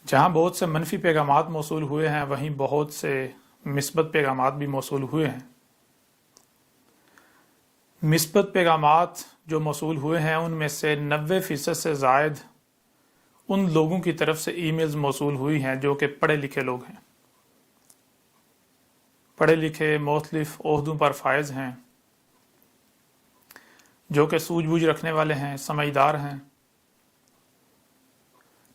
جہاں بہت سے منفی پیغامات موصول ہوئے ہیں وہیں بہت سے مثبت پیغامات بھی موصول ہوئے ہیں۔ مثبت پیغامات جو موصول ہوئے ہیں ان میں سے 90% سے زائد ان لوگوں کی طرف سے ای میلز موصول ہوئی ہیں جو کہ پڑھے لکھے لوگ ہیں، پڑھے لکھے مختلف عہدوں پر فائز ہیں، جو کہ سوجھ بوجھ رکھنے والے ہیں، سمجھدار ہیں۔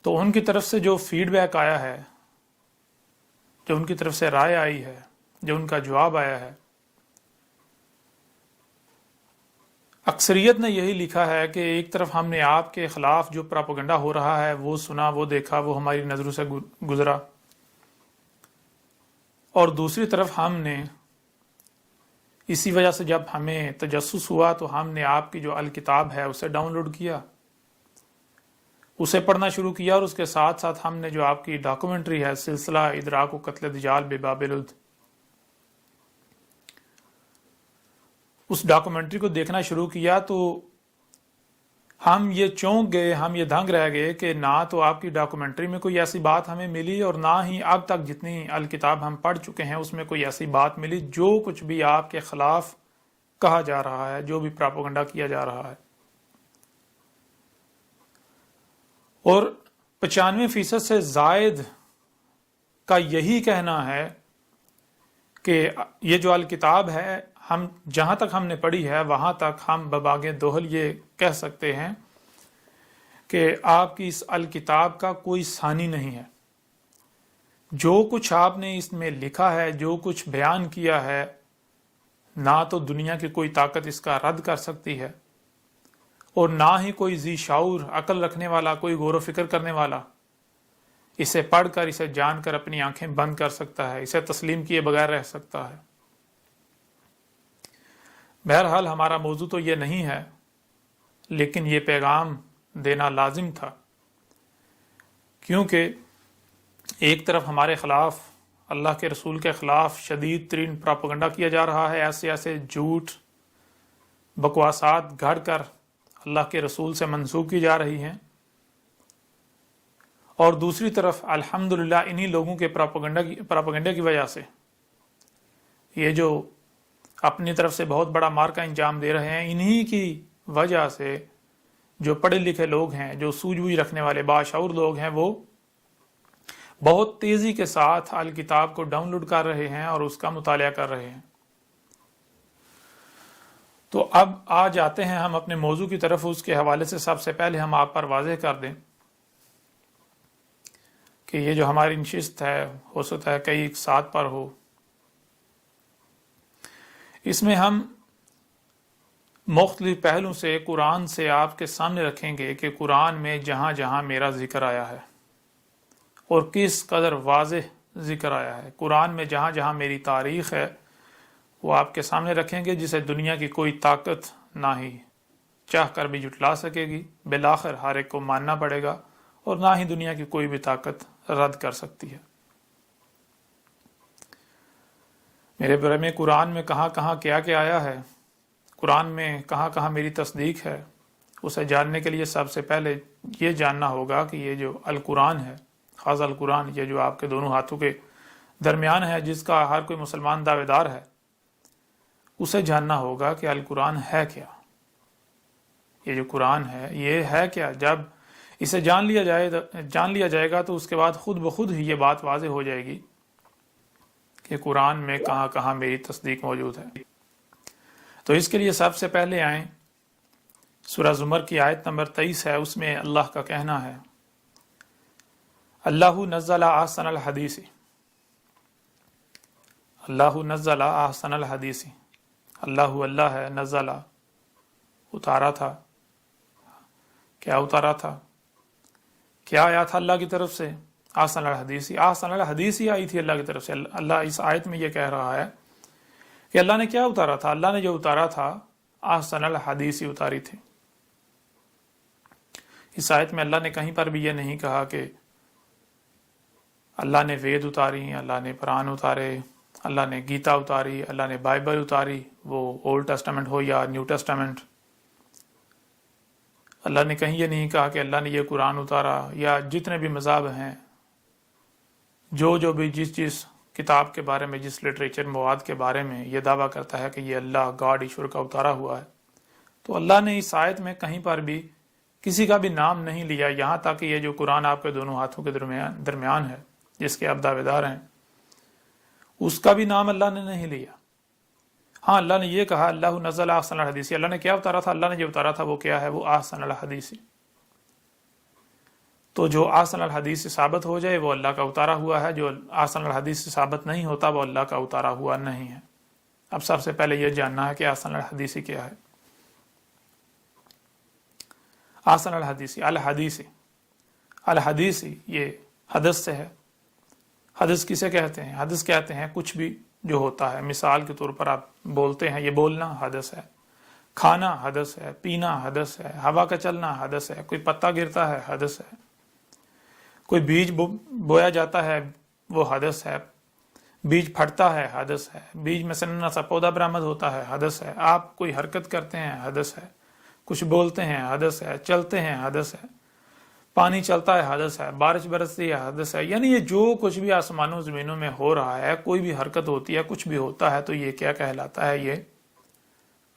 تو ان کی طرف سے جو فیڈ بیک آیا ہے، جو ان کی طرف سے رائے آئی ہے، جو ان کا جواب آیا ہے، اکثریت نے یہی لکھا ہے کہ ایک طرف ہم نے آپ کے خلاف جو پراپیگنڈا ہو رہا ہے وہ سنا، وہ دیکھا، وہ ہماری نظروں سے گزرا، اور دوسری طرف ہم نے اسی وجہ سے جب ہمیں تجسس ہوا تو ہم نے آپ کی جو الکتاب ہے اسے ڈاؤن لوڈ کیا، اسے پڑھنا شروع کیا، اور اس کے ساتھ ساتھ ہم نے جو آپ کی ڈاکومنٹری ہے سلسلہ ادراک و قتل دجال بباب الود، اس ڈاکومنٹری کو دیکھنا شروع کیا تو ہم یہ چونک گئے، ہم یہ دھنگ رہ گئے کہ نہ تو آپ کی ڈاکومنٹری میں کوئی ایسی بات ہمیں ملی، اور نہ ہی اب تک جتنی الکتاب ہم پڑھ چکے ہیں اس میں کوئی ایسی بات ملی جو کچھ بھی آپ کے خلاف کہا جا رہا ہے، جو بھی پراپیگنڈا کیا جا رہا ہے۔ اور 95% سے زائد کا یہی کہنا ہے کہ یہ جو الکتاب ہے، ہم جہاں تک ہم نے پڑھی ہے وہاں تک ہم بباغ دوہل یہ کہہ سکتے ہیں کہ آپ کی اس الکتاب کا کوئی ثانی نہیں ہے۔ جو کچھ آپ نے اس میں لکھا ہے، جو کچھ بیان کیا ہے، نہ تو دنیا کی کوئی طاقت اس کا رد کر سکتی ہے، اور نہ ہی کوئی ذی شعور عقل رکھنے والا، کوئی غور و فکر کرنے والا اسے پڑھ کر، اسے جان کر اپنی آنکھیں بند کر سکتا ہے، اسے تسلیم کیے بغیر رہ سکتا ہے۔ بہرحال ہمارا موضوع تو یہ نہیں ہے، لیکن یہ پیغام دینا لازم تھا، کیونکہ ایک طرف ہمارے خلاف، اللہ کے رسول کے خلاف شدید ترین پراپیگنڈا کیا جا رہا ہے، ایسے ایسے جھوٹ بکواسات گھڑ کر اللہ کے رسول سے منسوب کی جا رہی ہیں، اور دوسری طرف الحمدللہ انہی لوگوں کے پراپیگنڈے کی وجہ سے یہ جو اپنی طرف سے بہت بڑا مار کا انجام دے رہے ہیں، انہی کی وجہ سے جو پڑھے لکھے لوگ ہیں، جو سوجھ بوجھ رکھنے والے باشعور لوگ ہیں، وہ بہت تیزی کے ساتھ الکتاب کو ڈاؤن لوڈ کر رہے ہیں اور اس کا مطالعہ کر رہے ہیں۔ تو اب آ جاتے ہیں ہم اپنے موضوع کی طرف۔ اس کے حوالے سے سب سے پہلے ہم آپ پر واضح کر دیں کہ یہ جو ہماری نشست ہے، ہو سکتا ہے کئی ایک ساتھ پر ہو، اس میں ہم مختلف پہلوں سے قرآن سے آپ کے سامنے رکھیں گے کہ قرآن میں جہاں جہاں میرا ذکر آیا ہے اور کس قدر واضح ذکر آیا ہے، قرآن میں جہاں جہاں میری تاریخ ہے وہ آپ کے سامنے رکھیں گے، جسے دنیا کی کوئی طاقت نہ ہی چاہ کر بھی جھٹلا سکے گی، بالآخر ہر ایک کو ماننا پڑے گا، اور نہ ہی دنیا کی کوئی بھی طاقت رد کر سکتی ہے۔ میرے بارے میں قرآن میں کہاں کہاں کیا کیا آیا ہے، قرآن میں کہاں کہاں میری تصدیق ہے، اسے جاننے کے لیے سب سے پہلے یہ جاننا ہوگا کہ یہ جو القرآن ہے، خاص القرآن، یہ جو آپ کے دونوں ہاتھوں کے درمیان ہے، جس کا ہر کوئی مسلمان دعوے دار ہے، اسے جاننا ہوگا کہ القرآن ہے کیا، یہ جو قرآن ہے یہ ہے کیا۔ جب اسے جان لیا جائے گا تو اس کے بعد خود بخود ہی یہ بات واضح ہو جائے گی کہ قرآن میں کہاں کہاں میری تصدیق موجود ہے۔ تو اس کے لیے سب سے پہلے آئیں، سورہ زمر کی آیت نمبر 23 ہے، اس میں اللہ کا کہنا ہے، اللہ نزل احسن الحدیث، اللہ نزل احسن الحدیث، اللہ ہے، نزل اتارا تھا، کیا اتارا تھا، کیا آیا تھا اللہ کی طرف سے، احسن الحدیث، احسن الحدیث ہی آئی تھی اللہ کی طرف سے۔ اللہ اس آیت میں یہ کہہ رہا ہے کہ اللہ نے کیا اتارا تھا، اللہ نے جو اتارا تھا احسن الحدیث ہی اتاری تھی۔ اس آیت میں اللہ نے کہیں پر بھی یہ نہیں کہا کہ اللہ نے وید اتاری، اللہ نے قرآن اتارے، اللہ نے گیتا اتاری، اللہ نے بائبل اتاری، وہ اولڈ ٹیسٹامنٹ ہو یا نیو ٹیسٹامنٹ۔ اللہ نے کہیں یہ نہیں کہا کہ اللہ نے یہ قرآن اتارا، یا جتنے بھی مذاہب ہیں جو بھی جس کتاب کے بارے میں، جس لٹریچر مواد کے بارے میں یہ دعویٰ کرتا ہے کہ یہ اللہ گاڈ ایشور کا اتارا ہوا ہے، تو اللہ نے اس آیت میں کہیں پر بھی کسی کا بھی نام نہیں لیا، یہاں تک کہ یہ جو قرآن آپ کے دونوں ہاتھوں کے درمیان ہے، جس کے آپ دعوے دار ہیں، اس کا بھی نام اللہ نے نہیں لیا۔ ہاں، اللہ نے یہ کہا اللہ نزل احسن الحدیث، اللہ نے کیا اتارا تھا؟ اللہ نے جو اتارا تھا وہ کیا ہے؟ وہ احسن الحدیث۔ تو جو احسن الحدیث سے ثابت ہو جائے وہ اللہ کا اتارا ہوا ہے، جو احسن الحدیث سے ثابت نہیں ہوتا وہ اللہ کا اتارا ہوا نہیں ہے۔ اب سب سے پہلے یہ جاننا ہے کہ احسن الحدیث کیا ہے۔ احسن الحدیث یہ حدث سے ہے۔ حدث کسے کہتے ہیں؟ حدث کہتے ہیں کچھ بھی جو ہوتا ہے، مثال کے طور پر آپ بولتے ہیں، یہ بولنا حدث ہے، کھانا حدث ہے، پینا حدث ہے، ہوا کا چلنا حدث ہے، کوئی پتا گرتا ہے حدث ہے، کوئی بیج بویا جاتا ہے وہ حدث ہے، بیج پھٹتا ہے حدث ہے، بیج میں سے نیا سا پودا برآمد ہوتا ہے حدث ہے، آپ کوئی حرکت کرتے ہیں حدث ہے، کچھ بولتے ہیں حدث ہے، چلتے ہیں حدث ہے، پانی چلتا ہے حدث ہے، بارش برستی ہے حدث ہے۔ یعنی یہ جو کچھ بھی آسمانوں زمینوں میں ہو رہا ہے، کوئی بھی حرکت ہوتی ہے، کچھ بھی ہوتا ہے، تو یہ کیا کہلاتا ہے؟ یہ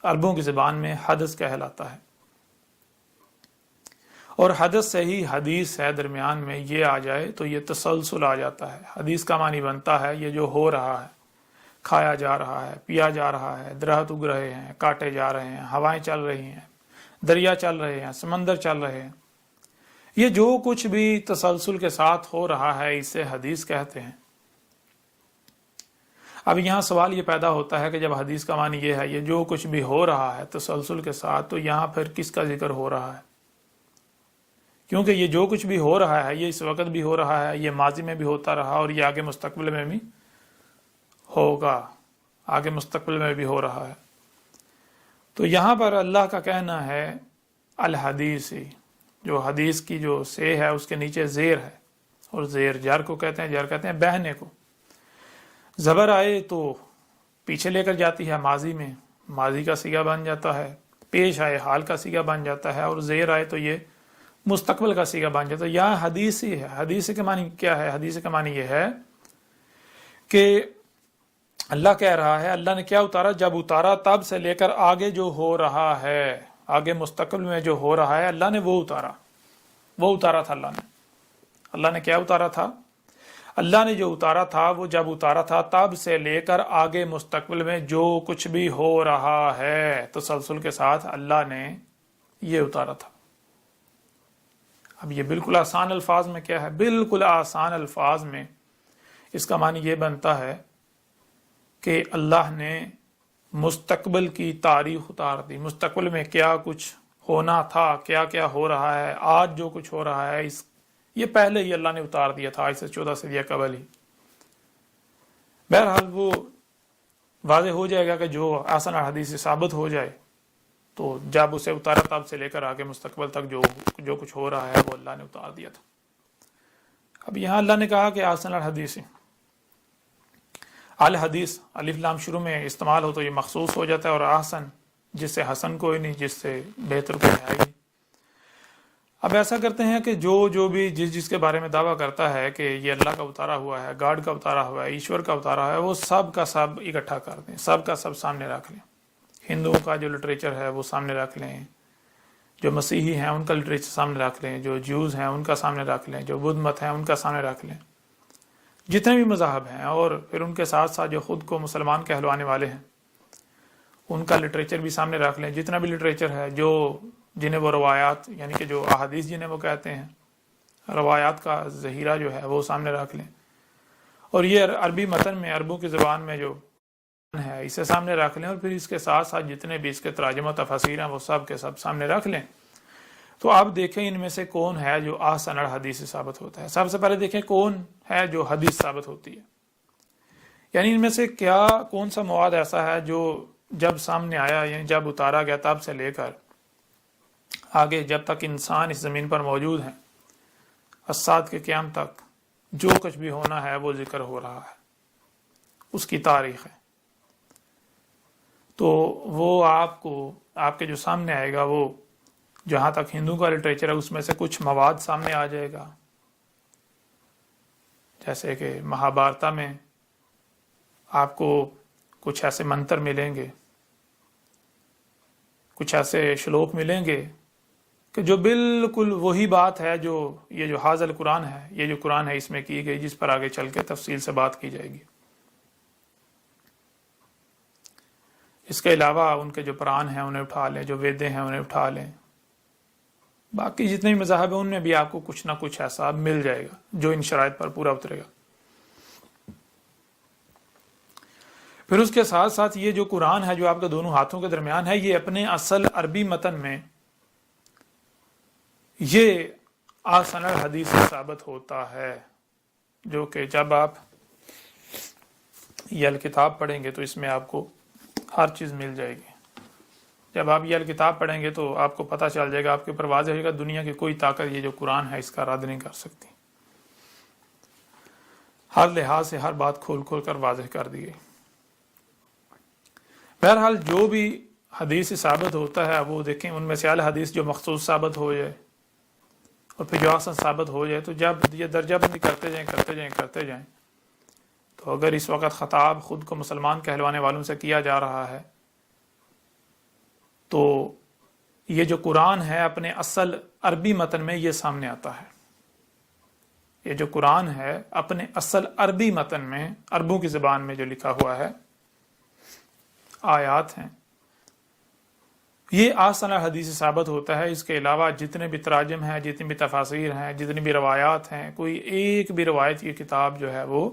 عربوں کی زبان میں حدث کہلاتا ہے۔ اور حدث سے ہی حدیث ہے، درمیان میں یہ آ جائے تو یہ تسلسل آ جاتا ہے۔ حدیث کا معنی بنتا ہے یہ جو ہو رہا ہے، کھایا جا رہا ہے، پیا جا رہا ہے، درخت اگ رہے ہیں، کاٹے جا رہے ہیں، ہوائیں چل رہی ہیں، دریا چل رہے ہیں، سمندر چل رہے ہیں، یہ جو کچھ بھی تسلسل کے ساتھ ہو رہا ہے اسے حدیث کہتے ہیں۔ اب یہاں سوال یہ پیدا ہوتا ہے کہ جب حدیث کا معنی یہ ہے یہ جو کچھ بھی ہو رہا ہے تسلسل کے ساتھ، تو یہاں پھر کس کا ذکر ہو رہا ہے؟ کیونکہ یہ جو کچھ بھی ہو رہا ہے یہ اس وقت بھی ہو رہا ہے، یہ ماضی میں بھی ہوتا رہا اور یہ آگے مستقبل میں بھی ہوگا، آگے مستقبل میں بھی ہو رہا ہے۔ تو یہاں پر اللہ کا کہنا ہے الحدیث، جو حدیث کی جو سے ہے اس کے نیچے زیر ہے، اور زیر جر کو کہتے ہیں، جر کہتے ہیں بہنے کو۔ زبر آئے تو پیچھے لے کر جاتی ہے، ماضی میں ماضی کا صیغہ بن جاتا ہے، پیش آئے حال کا صیغہ بن جاتا ہے، اور زیر آئے تو یہ مستقبل کا صیغہ بن جاتا ہے۔ یہاں حدیث ہی ہے۔ حدیث کے معنی کیا ہے؟ حدیث کا معنی یہ ہے کہ اللہ کہہ رہا ہے اللہ نے کیا اتارا؟ جب اتارا تب سے لے کر آگے جو ہو رہا ہے، آگے مستقبل میں جو ہو رہا ہے، اللہ نے وہ اتارا تھا۔ اللہ نے کیا اتارا تھا؟ اللہ نے جو اتارا تھا وہ جب اتارا تھا تب سے لے کر آگے مستقبل میں جو کچھ بھی ہو رہا ہے تسلسل کے ساتھ اللہ نے یہ اتارا تھا۔ اب یہ بالکل آسان الفاظ میں کیا ہے؟ بالکل آسان الفاظ میں اس کا معنی یہ بنتا ہے کہ اللہ نے مستقبل کی تاریخ اتار دی، مستقبل میں کیا کچھ ہونا تھا، کیا کیا ہو رہا ہے، آج جو کچھ ہو رہا ہے یہ پہلے ہی اللہ نے اتار دیا تھا، آج سے 14 صدیاں قبل ہی۔ بہرحال وہ واضح ہو جائے گا کہ جو احسن الحدیث سے ثابت ہو جائے تو جب اسے اتارا تب سے لے کر آگے مستقبل تک جو کچھ ہو رہا ہے وہ اللہ نے اتار دیا تھا۔ اب یہاں اللہ نے کہا کہ احسن الحدیث، الحدیث الف لام شروع میں استعمال ہو تو یہ مخصوص ہو جاتا ہے، اور احسن جس سے حسن کوئی نہیں، جس سے بہتر کوئی ہے ہی۔ اب ایسا کرتے ہیں کہ جو بھی جس کے بارے میں دعویٰ کرتا ہے کہ یہ اللہ کا اتارا ہوا ہے، گاڈ کا اتارا ہوا ہے، ایشور کا اتارا ہوا ہے، وہ سب کا سب اکٹھا کر دیں، سب کا سب سامنے رکھ لیں۔ ہندوؤں کا جو لٹریچر ہے وہ سامنے رکھ لیں، جو مسیحی ہیں ان کا لٹریچر سامنے رکھ لیں، جو جیوز ہیں ان کا سامنے رکھ لیں، جو بدھ مت ہیں ان کا سامنے رکھ لیں، جتنے بھی مذاہب ہیں، اور پھر ان کے ساتھ ساتھ جو خود کو مسلمان کہلوانے والے ہیں ان کا لٹریچر بھی سامنے رکھ لیں، جتنا بھی لٹریچر ہے، جنہیں وہ روایات یعنی کہ جو احادیث جنہیں وہ کہتے ہیں، روایات کا ذخیرہ جو ہے وہ سامنے رکھ لیں، اور یہ عربی متن میں عربوں کی زبان میں جو ہے اسے سامنے رکھ لیں، اور پھر اس کے ساتھ ساتھ جتنے بھی اس کے تراجم و تفاسیر ہیں وہ سب کے سب سامنے رکھ لیں۔ تو آپ دیکھیں ان میں سے کون ہے جو احسن الحدیث سے ثابت ہوتا ہے۔ سب سے پہلے دیکھیں کون ہے جو حدیث ثابت ہوتی ہے، یعنی ان میں سے کون سا مواد ایسا ہے جو جب سامنے آیا، یعنی جب اتارا گیا تب سے لے کر آگے جب تک انسان اس زمین پر موجود ہیں، الساعۃ کے قیام تک جو کچھ بھی ہونا ہے وہ ذکر ہو رہا ہے، اس کی تاریخ ہے۔ تو وہ آپ کے جو سامنے آئے گا، وہ جہاں تک ہندو کا لٹریچر ہے اس میں سے کچھ مواد سامنے آ جائے گا، جیسے کہ مہابھارتا میں آپ کو کچھ ایسے منتر ملیں گے، کچھ ایسے شلوک ملیں گے کہ جو بالکل وہی بات ہے جو یہ جو حاضر قرآن ہے، یہ جو قرآن ہے اس میں کی گئی، جس پر آگے چل کے تفصیل سے بات کی جائے گی۔ اس کے علاوہ ان کے جو پران ہیں انہیں اٹھا لیں، جو ویدیں ہیں انہیں اٹھا لیں، باقی جتنے بھی مذاہب ہیں ان میں بھی آپ کو کچھ نہ کچھ ایسا مل جائے گا جو ان شرائط پر پورا اترے گا۔ پھر اس کے ساتھ ساتھ یہ جو قرآن ہے جو آپ کے دونوں ہاتھوں کے درمیان ہے، یہ اپنے اصل عربی متن میں یہ آسن الحدیث سے ثابت ہوتا ہے، جو کہ جب آپ یہ الکتاب پڑھیں گے تو اس میں آپ کو ہر چیز مل جائے گی۔ جب آپ یہ الکتاب پڑھیں گے تو آپ کو پتہ چل جائے گا، آپ کے اوپر واضح ہوگا دنیا کی کوئی طاقت یہ جو قرآن ہے اس کا رد نہیں کر سکتی۔ ہر لحاظ سے ہر بات کھول کھول کر واضح کر دی گئی۔ بہرحال جو بھی حدیث ثابت ہوتا ہے وہ دیکھیں، ان میں سے الحدیث جو مخصوص ثابت ہو جائے اور پھر جو حسن ثابت ہو جائے، تو جب یہ درجہ بندی کرتے جائیں تو اگر اس وقت خطاب خود کو مسلمان کہلوانے والوں سے کیا جا رہا ہے تو یہ جو قرآن ہے اپنے اصل عربی متن میں یہ سامنے آتا ہے۔ یہ جو قرآن ہے اپنے اصل عربی متن میں، عربوں کی زبان میں جو لکھا ہوا ہے، آیات ہیں، یہ آسن الحدیث ثابت ہوتا ہے۔ اس کے علاوہ جتنے بھی تراجم ہیں، جتنی بھی تفاسیر ہیں، جتنی بھی روایات ہیں، کوئی ایک بھی روایت کی کتاب جو ہے وہ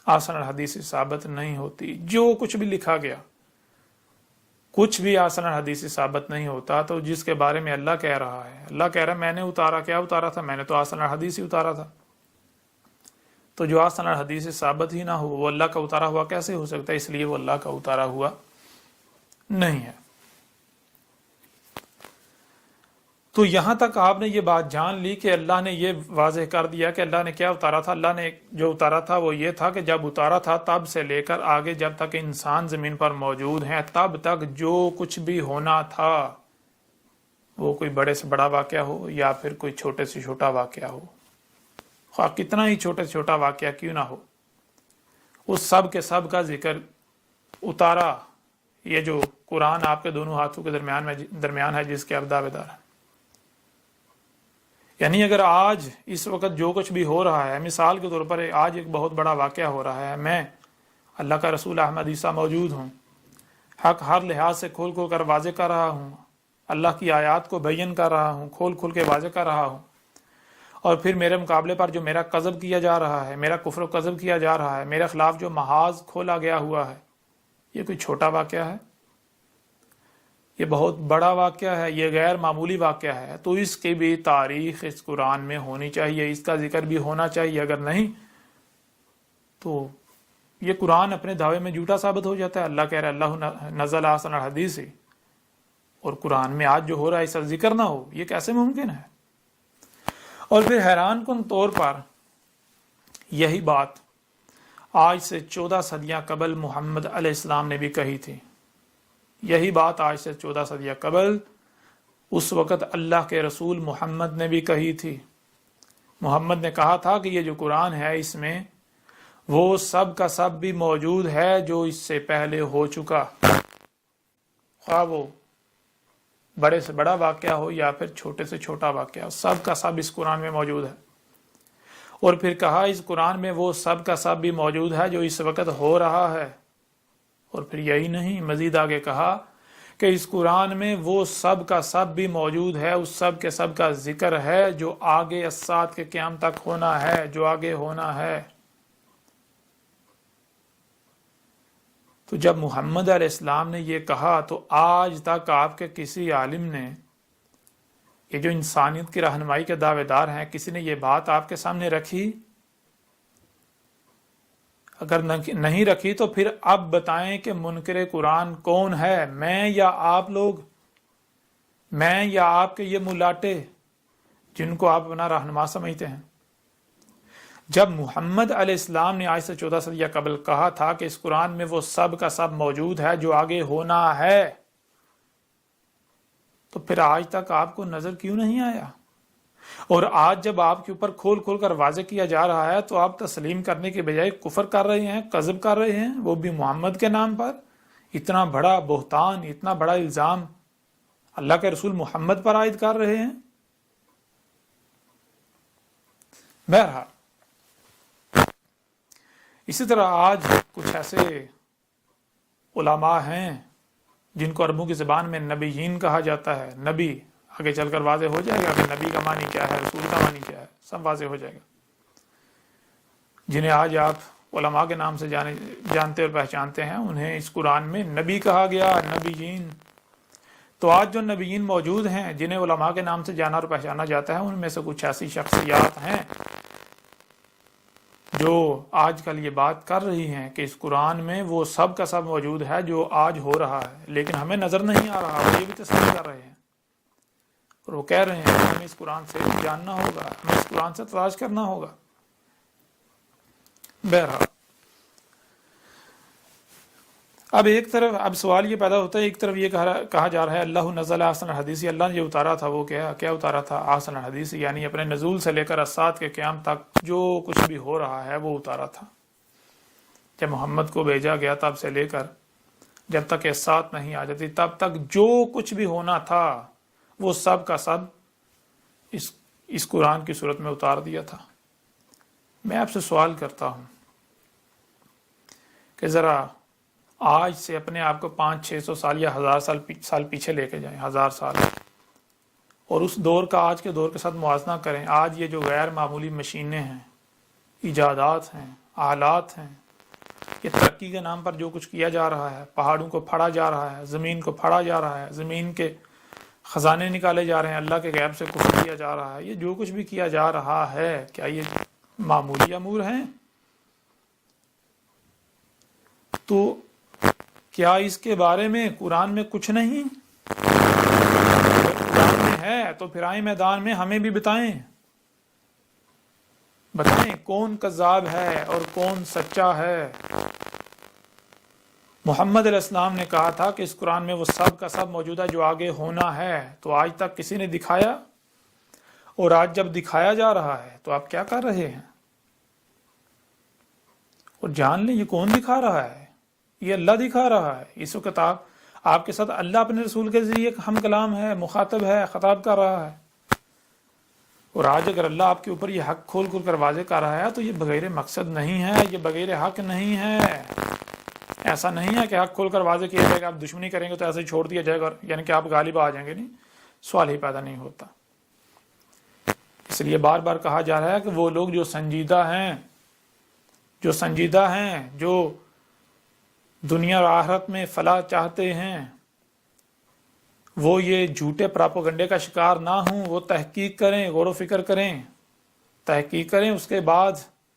آسن الحدیث ثابت نہیں ہوتی۔ جو کچھ بھی لکھا گیا کچھ بھی آسن الحدیث ثابت نہیں ہوتا۔ تو جس کے بارے میں اللہ کہہ رہا ہے، اللہ کہہ رہا ہے میں نے اتارا، کیا اتارا تھا؟ میں نے تو آسن الحدیث ہی اتارا تھا۔ تو جو آسن الحدیث ثابت ہی نہ ہو وہ اللہ کا اتارا ہوا کیسے ہو سکتا ہے؟ اس لیے وہ اللہ کا اتارا ہوا نہیں ہے۔ تو یہاں تک آپ نے یہ بات جان لی کہ اللہ نے یہ واضح کر دیا کہ اللہ نے کیا اتارا تھا۔ اللہ نے جو اتارا تھا وہ یہ تھا کہ جب اتارا تھا تب سے لے کر آگے جب تک انسان زمین پر موجود ہیں تب تک جو کچھ بھی ہونا تھا، وہ کوئی بڑے سے بڑا واقعہ ہو یا پھر کوئی چھوٹے سے چھوٹا واقعہ ہو، خواہ کتنا ہی چھوٹے سے چھوٹا واقعہ کیوں نہ ہو، اس سب کے سب کا ذکر اتارا یہ جو قرآن آپ کے دونوں ہاتھوں کے درمیان ہے، جس کے آپ دعوے دار ہیں۔ یعنی اگر آج اس وقت جو کچھ بھی ہو رہا ہے، مثال کے طور پر آج ایک بہت بڑا واقعہ ہو رہا ہے، میں اللہ کا رسول احمد عیسیٰ موجود ہوں، حق ہر لحاظ سے کھول کھول کر واضح کر رہا ہوں، اللہ کی آیات کو بیان کر رہا ہوں، کھول کھول کے واضح کر رہا ہوں، اور پھر میرے مقابلے پر جو میرا کذب کیا جا رہا ہے، میرا کفر و کذب کیا جا رہا ہے، میرے خلاف جو محاذ کھولا گیا ہوا ہے، یہ کوئی چھوٹا واقعہ ہے؟ یہ بہت بڑا واقعہ ہے، یہ غیر معمولی واقعہ ہے۔ تو اس کی بھی تاریخ اس قرآن میں ہونی چاہیے، اس کا ذکر بھی ہونا چاہیے۔ اگر نہیں تو یہ قرآن اپنے دعوے میں جھوٹا ثابت ہو جاتا ہے۔ اللہ کہہ رہا ہے اللہ نزل احسن الحدیث، اور قرآن میں آج جو ہو رہا ہے اس کا ذکر نہ ہو، یہ کیسے ممکن ہے؟ اور پھر حیران کن طور پر یہی بات آج سے 14 صدیاں قبل محمد علیہ السلام نے بھی کہی تھی۔ یہی بات آج سے 14 صدیاں قبل اس وقت اللہ کے رسول محمد نے بھی کہی تھی۔ محمد نے کہا تھا کہ یہ جو قرآن ہے اس میں وہ سب کا سب بھی موجود ہے جو اس سے پہلے ہو چکا، خواہ وہ بڑے سے بڑا واقعہ ہو یا پھر چھوٹے سے چھوٹا واقعہ ہو، سب کا سب اس قرآن میں موجود ہے۔ اور پھر کہا اس قرآن میں وہ سب کا سب بھی موجود ہے جو اس وقت ہو رہا ہے۔ اور پھر یہی نہیں، مزید آگے کہا کہ اس قرآن میں وہ سب کا سب بھی موجود ہے، اس سب کے سب کا ذکر ہے جو آگے الساعت کے قیام تک ہونا ہے، جو آگے ہونا ہے۔ تو جب محمد علیہ السلام نے یہ کہا تو آج تک آپ کے کسی عالم نے، یہ جو انسانیت کی رہنمائی کے دعوے دار ہیں، کسی نے یہ بات آپ کے سامنے رکھی؟ اگر نہیں رکھی تو پھر اب بتائیں کہ منکر قرآن کون ہے، میں یا آپ لوگ، میں یا آپ کے یہ ملاٹے جن کو آپ اپنا رہنما سمجھتے ہیں؟ جب محمد علیہ السلام نے آج سے 14 صدیہ قبل کہا تھا کہ اس قرآن میں وہ سب کا سب موجود ہے جو آگے ہونا ہے، تو پھر آج تک آپ کو نظر کیوں نہیں آیا؟ اور آج جب آپ کے اوپر کھول کھول کر واضح کیا جا رہا ہے تو آپ تسلیم کرنے کے بجائے کفر کر رہے ہیں، کذب کر رہے ہیں، وہ بھی محمد کے نام پر۔ اتنا بڑا بہتان، اتنا بڑا الزام اللہ کے رسول محمد پر عائد کر رہے ہیں۔ بہرحال اسی طرح آج کچھ ایسے علماء ہیں جن کو عربوں کی زبان میں نبیین کہا جاتا ہے۔ نبی آگے چل کر واضح ہو جائے گا کہ نبی کا معنی کیا ہے، رسول کا معنی کیا ہے، سب واضح ہو جائے گا۔ جنہیں آج آپ علماء کے نام سے جانتے اور پہچانتے ہیں، انہیں اس قرآن میں نبی کہا گیا، نبیین۔ تو آج جو نبیین موجود ہیں جنہیں علماء کے نام سے جانا اور پہچانا جاتا ہے، ان میں سے کچھ ایسی شخصیات ہیں جو آج کل یہ بات کر رہی ہیں کہ اس قرآن میں وہ سب کا سب موجود ہے جو آج ہو رہا ہے، لیکن ہمیں نظر نہیں آ رہا، وہ یہ بھی تسلیم کر رہے ہیں اور وہ کہہ رہے ہیں کہ ہمیں اس قرآن سے جاننا ہوگا، ہمیں اس قرآن سے تلاش کرنا ہوگا۔ بہرحال اب ایک طرف اب سوال یہ پیدا ہوتا ہے، ایک طرف یہ کہا جا رہا ہے اللہ نزل احسن الحدیث، اللہ نے جو اتارا تھا وہ کیا اتارا تھا؟ احسن الحدیث، یعنی اپنے نزول سے لے کر الساعۃ کے قیام تک جو کچھ بھی ہو رہا ہے وہ اتارا تھا۔ جب محمد کو بھیجا گیا تب سے لے کر جب تک الساعۃ نہیں آ جاتی تب تک جو کچھ بھی ہونا تھا وہ سب کا سب اس قرآن کی صورت میں اتار دیا تھا۔ میں آپ سے سوال کرتا ہوں کہ ذرا آج سے اپنے آپ کو 500-600 سال یا 1000 سال پیچھے لے کے جائیں، 1000 سال، اور اس دور کا آج کے دور کے ساتھ موازنہ کریں۔ آج یہ جو غیر معمولی مشینیں ہیں، ایجادات ہیں، آلات ہیں، یہ ترقی کے نام پر جو کچھ کیا جا رہا ہے، پہاڑوں کو پھاڑا جا رہا ہے، زمین کو پھاڑا جا رہا ہے، زمین کے خزانے نکالے جا رہے ہیں، اللہ کے غیب سے کفر کیا جا رہا ہے، یہ جو کچھ بھی کیا جا رہا ہے کیا یہ معمولی امور ہیں؟ تو کیا اس کے بارے میں قرآن میں کچھ نہیں؟ اگر قرآن میں ہے تو پھر آئیں میدان میں ہمیں بھی بتائیں کون کذاب ہے اور کون سچا ہے۔ محمد علیہ السلام نے کہا تھا کہ اس قرآن میں وہ سب کا سب موجود ہے جو آگے ہونا ہے، تو آج تک کسی نے دکھایا؟ اور آج جب دکھایا جا رہا ہے تو آپ کیا کر رہے ہیں؟ اور جان لیں یہ کون دکھا رہا ہے؟ یہ اللہ دکھا رہا ہے۔ اس وقت آپ کے ساتھ اللہ اپنے رسول کے ذریعے ہم کلام ہے، مخاطب ہے، خطاب کر رہا ہے۔ اور آج اگر اللہ آپ کے اوپر یہ حق کھول کھول کر واضح کر رہا ہے تو یہ بغیر مقصد نہیں ہے، یہ بغیر حق نہیں ہے۔ ایسا نہیں ہے کہ حق کھول کر واضح کیا جائے گا، آپ دشمنی کریں گے تو ایسے ہی چھوڑ دیا جائے گا، یعنی کہ آپ غالب آ جائیں گے، نہیں، سوال ہی پیدا نہیں ہوتا۔ اس لیے بار بار کہا جا رہا ہے کہ وہ لوگ جو سنجیدہ ہیں، جو دنیا اور آخرت میں فلاح چاہتے ہیں، وہ یہ جھوٹے پراپوگنڈے کا شکار نہ ہوں، وہ تحقیق کریں، غور و فکر کریں، تحقیق کریں، اس کے بعد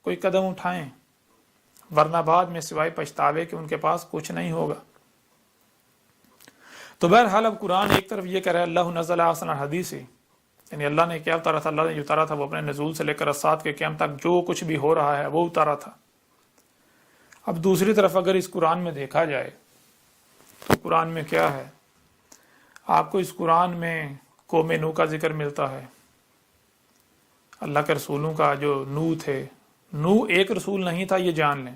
کوئی قدم اٹھائیں، ورنہ بعد میں سوائے پچھتاوے کہ ان کے پاس کچھ نہیں ہوگا۔ تو بہرحال اب قرآن ایک طرف یہ کہہ رہا ہے اللہ نزل احسن الحدیث، یعنی اللہ نے کیا اتارا تھا؟ اللہ نے اتارا تھا وہ اپنے نزول سے لے کر الساعۃ کے قیام تک جو کچھ بھی ہو رہا ہے وہ اتارا تھا۔ اب دوسری طرف اگر اس قرآن میں دیکھا جائے تو قرآن میں کیا ہے؟ آپ کو اس قرآن میں قوم نوح کا ذکر ملتا ہے، اللہ کے رسولوں کا جو نوح تھے۔ نوح ایک رسول نہیں تھا، یہ جان لیں،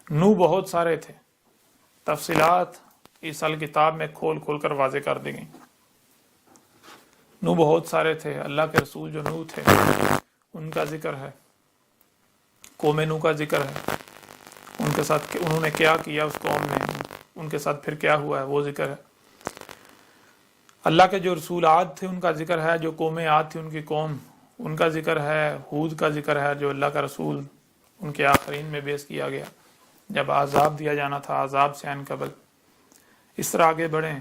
نوح بہت سارے تھے۔ تفصیلات اس الکتاب میں کھول کھول کر واضح کر دی گئیں۔ نوح بہت سارے تھے، اللہ کے رسول جو نوح تھے ان کا ذکر ہے، قوم نوح کا ذکر ہے، ان کے ساتھ انہوں نے کیا کیا، اس قوم نے ان کے ساتھ پھر کیا ہوا ہے وہ ذکر ہے۔ اللہ کے جو رسول عاد تھے ان کا ذکر ہے، جو قوم عاد تھی ان کی قوم، ان کا ذکر ہے، ہود کا ذکر ہے، جو اللہ کا رسول ان کے آخرین میں بیعث کیا گیا جب عذاب دیا جانا تھا، عذاب سے عن قبل۔ اس طرح آگے بڑھیں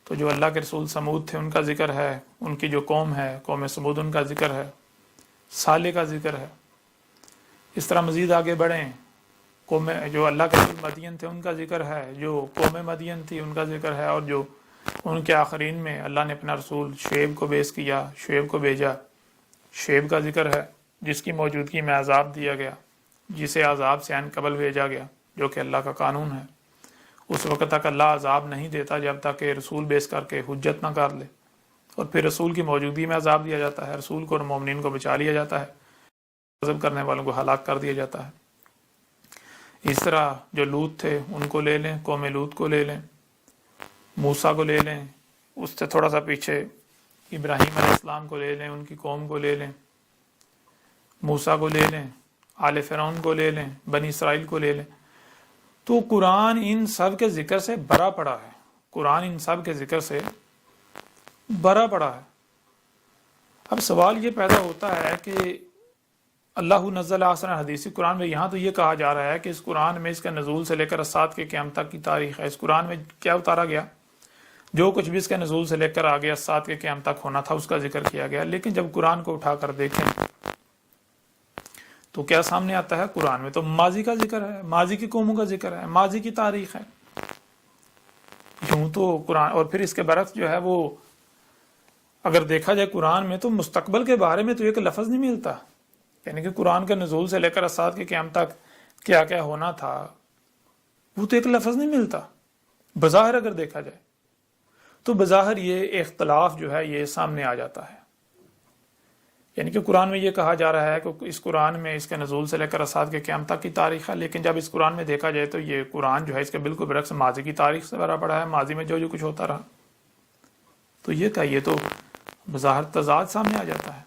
تو جو اللہ کے رسول سمود تھے ان کا ذکر ہے، ان کی جو قوم ہے قوم سمود ان کا ذکر ہے، صالح کا ذکر ہے۔ اس طرح مزید آگے بڑھیں، قوم جو اللہ کے رسول مدین تھے ان کا ذکر ہے، جو قوم مدین تھی ان کا ذکر ہے، اور جو ان کے آخرین میں اللہ نے اپنا رسول شعیب کو بیعث کیا، شعیب کو بھیجا، شعیب کا ذکر ہے، جس کی موجودگی میں عذاب دیا گیا، جسے عذاب سے عن قبل بھیجا گیا، جو کہ اللہ کا قانون ہے۔ اس وقت تک اللہ عذاب نہیں دیتا جب تک کہ رسول بیعث کر کے حجت نہ کر لے، اور پھر رسول کی موجودگی میں عذاب دیا جاتا ہے، رسول کو اور مومنین کو بچا لیا جاتا ہے، غضب کرنے والوں کو ہلاک کر دیا جاتا ہے۔ اس طرح جو لوط تھے ان کو لے لیں، قوم لوط کو لے لیں، موسیٰ کو لے لیں، اس سے تھوڑا سا پیچھے ابراہیم علیہ السلام کو لے لیں، ان کی قوم کو لے لیں، موسیٰ کو لے لیں، آل فرعون کو لے لیں، بنی اسرائیل کو لے لیں، تو قرآن ان سب کے ذکر سے بھرا پڑا ہے، قرآن ان سب کے ذکر سے بھرا پڑا ہے۔ اب سوال یہ پیدا ہوتا ہے کہ اللہ نزل احسن الحدیث قرآن میں یہاں تو یہ کہا جا رہا ہے کہ اس قرآن میں اس کے نزول سے لے کر اسات کے قیامت تک کی تاریخ ہے، اس قرآن میں کیا اتارا گیا؟ جو کچھ بھی اس کے نزول سے لے کر آگے اسات کے قیامت تک ہونا تھا اس کا ذکر کیا گیا، لیکن جب قرآن کو اٹھا کر دیکھیں تو کیا سامنے آتا ہے؟ قرآن میں تو ماضی کا ذکر ہے، ماضی کی قوموں کا ذکر ہے، ماضی کی تاریخ ہے۔ یوں تو قرآن، اور پھر اس کے برعکس جو ہے وہ اگر دیکھا جائے قرآن میں تو مستقبل کے بارے میں تو ایک لفظ نہیں ملتا، یعنی کہ قرآن کے نزول سے لے کر اسات کے قیامت تک کیا کیا ہونا تھا وہ تو ایک لفظ نہیں ملتا بظاہر اگر دیکھا جائے تو۔ بظاہر یہ اختلاف جو ہے یہ سامنے آ جاتا ہے، یعنی کہ قرآن میں یہ کہا جا رہا ہے کہ اس قرآن میں اس کے نزول سے لے کر اسات کے قیامت تک کی تاریخ ہے، لیکن جب اس قرآن میں دیکھا جائے تو یہ قرآن جو ہے اس کے بالکل برعکس ماضی کی تاریخ سے بھرا پڑا ہے، ماضی میں جو کچھ ہوتا رہا۔ تو یہ کیا، یہ تو بظاہر تضاد سامنے آ جاتا ہے۔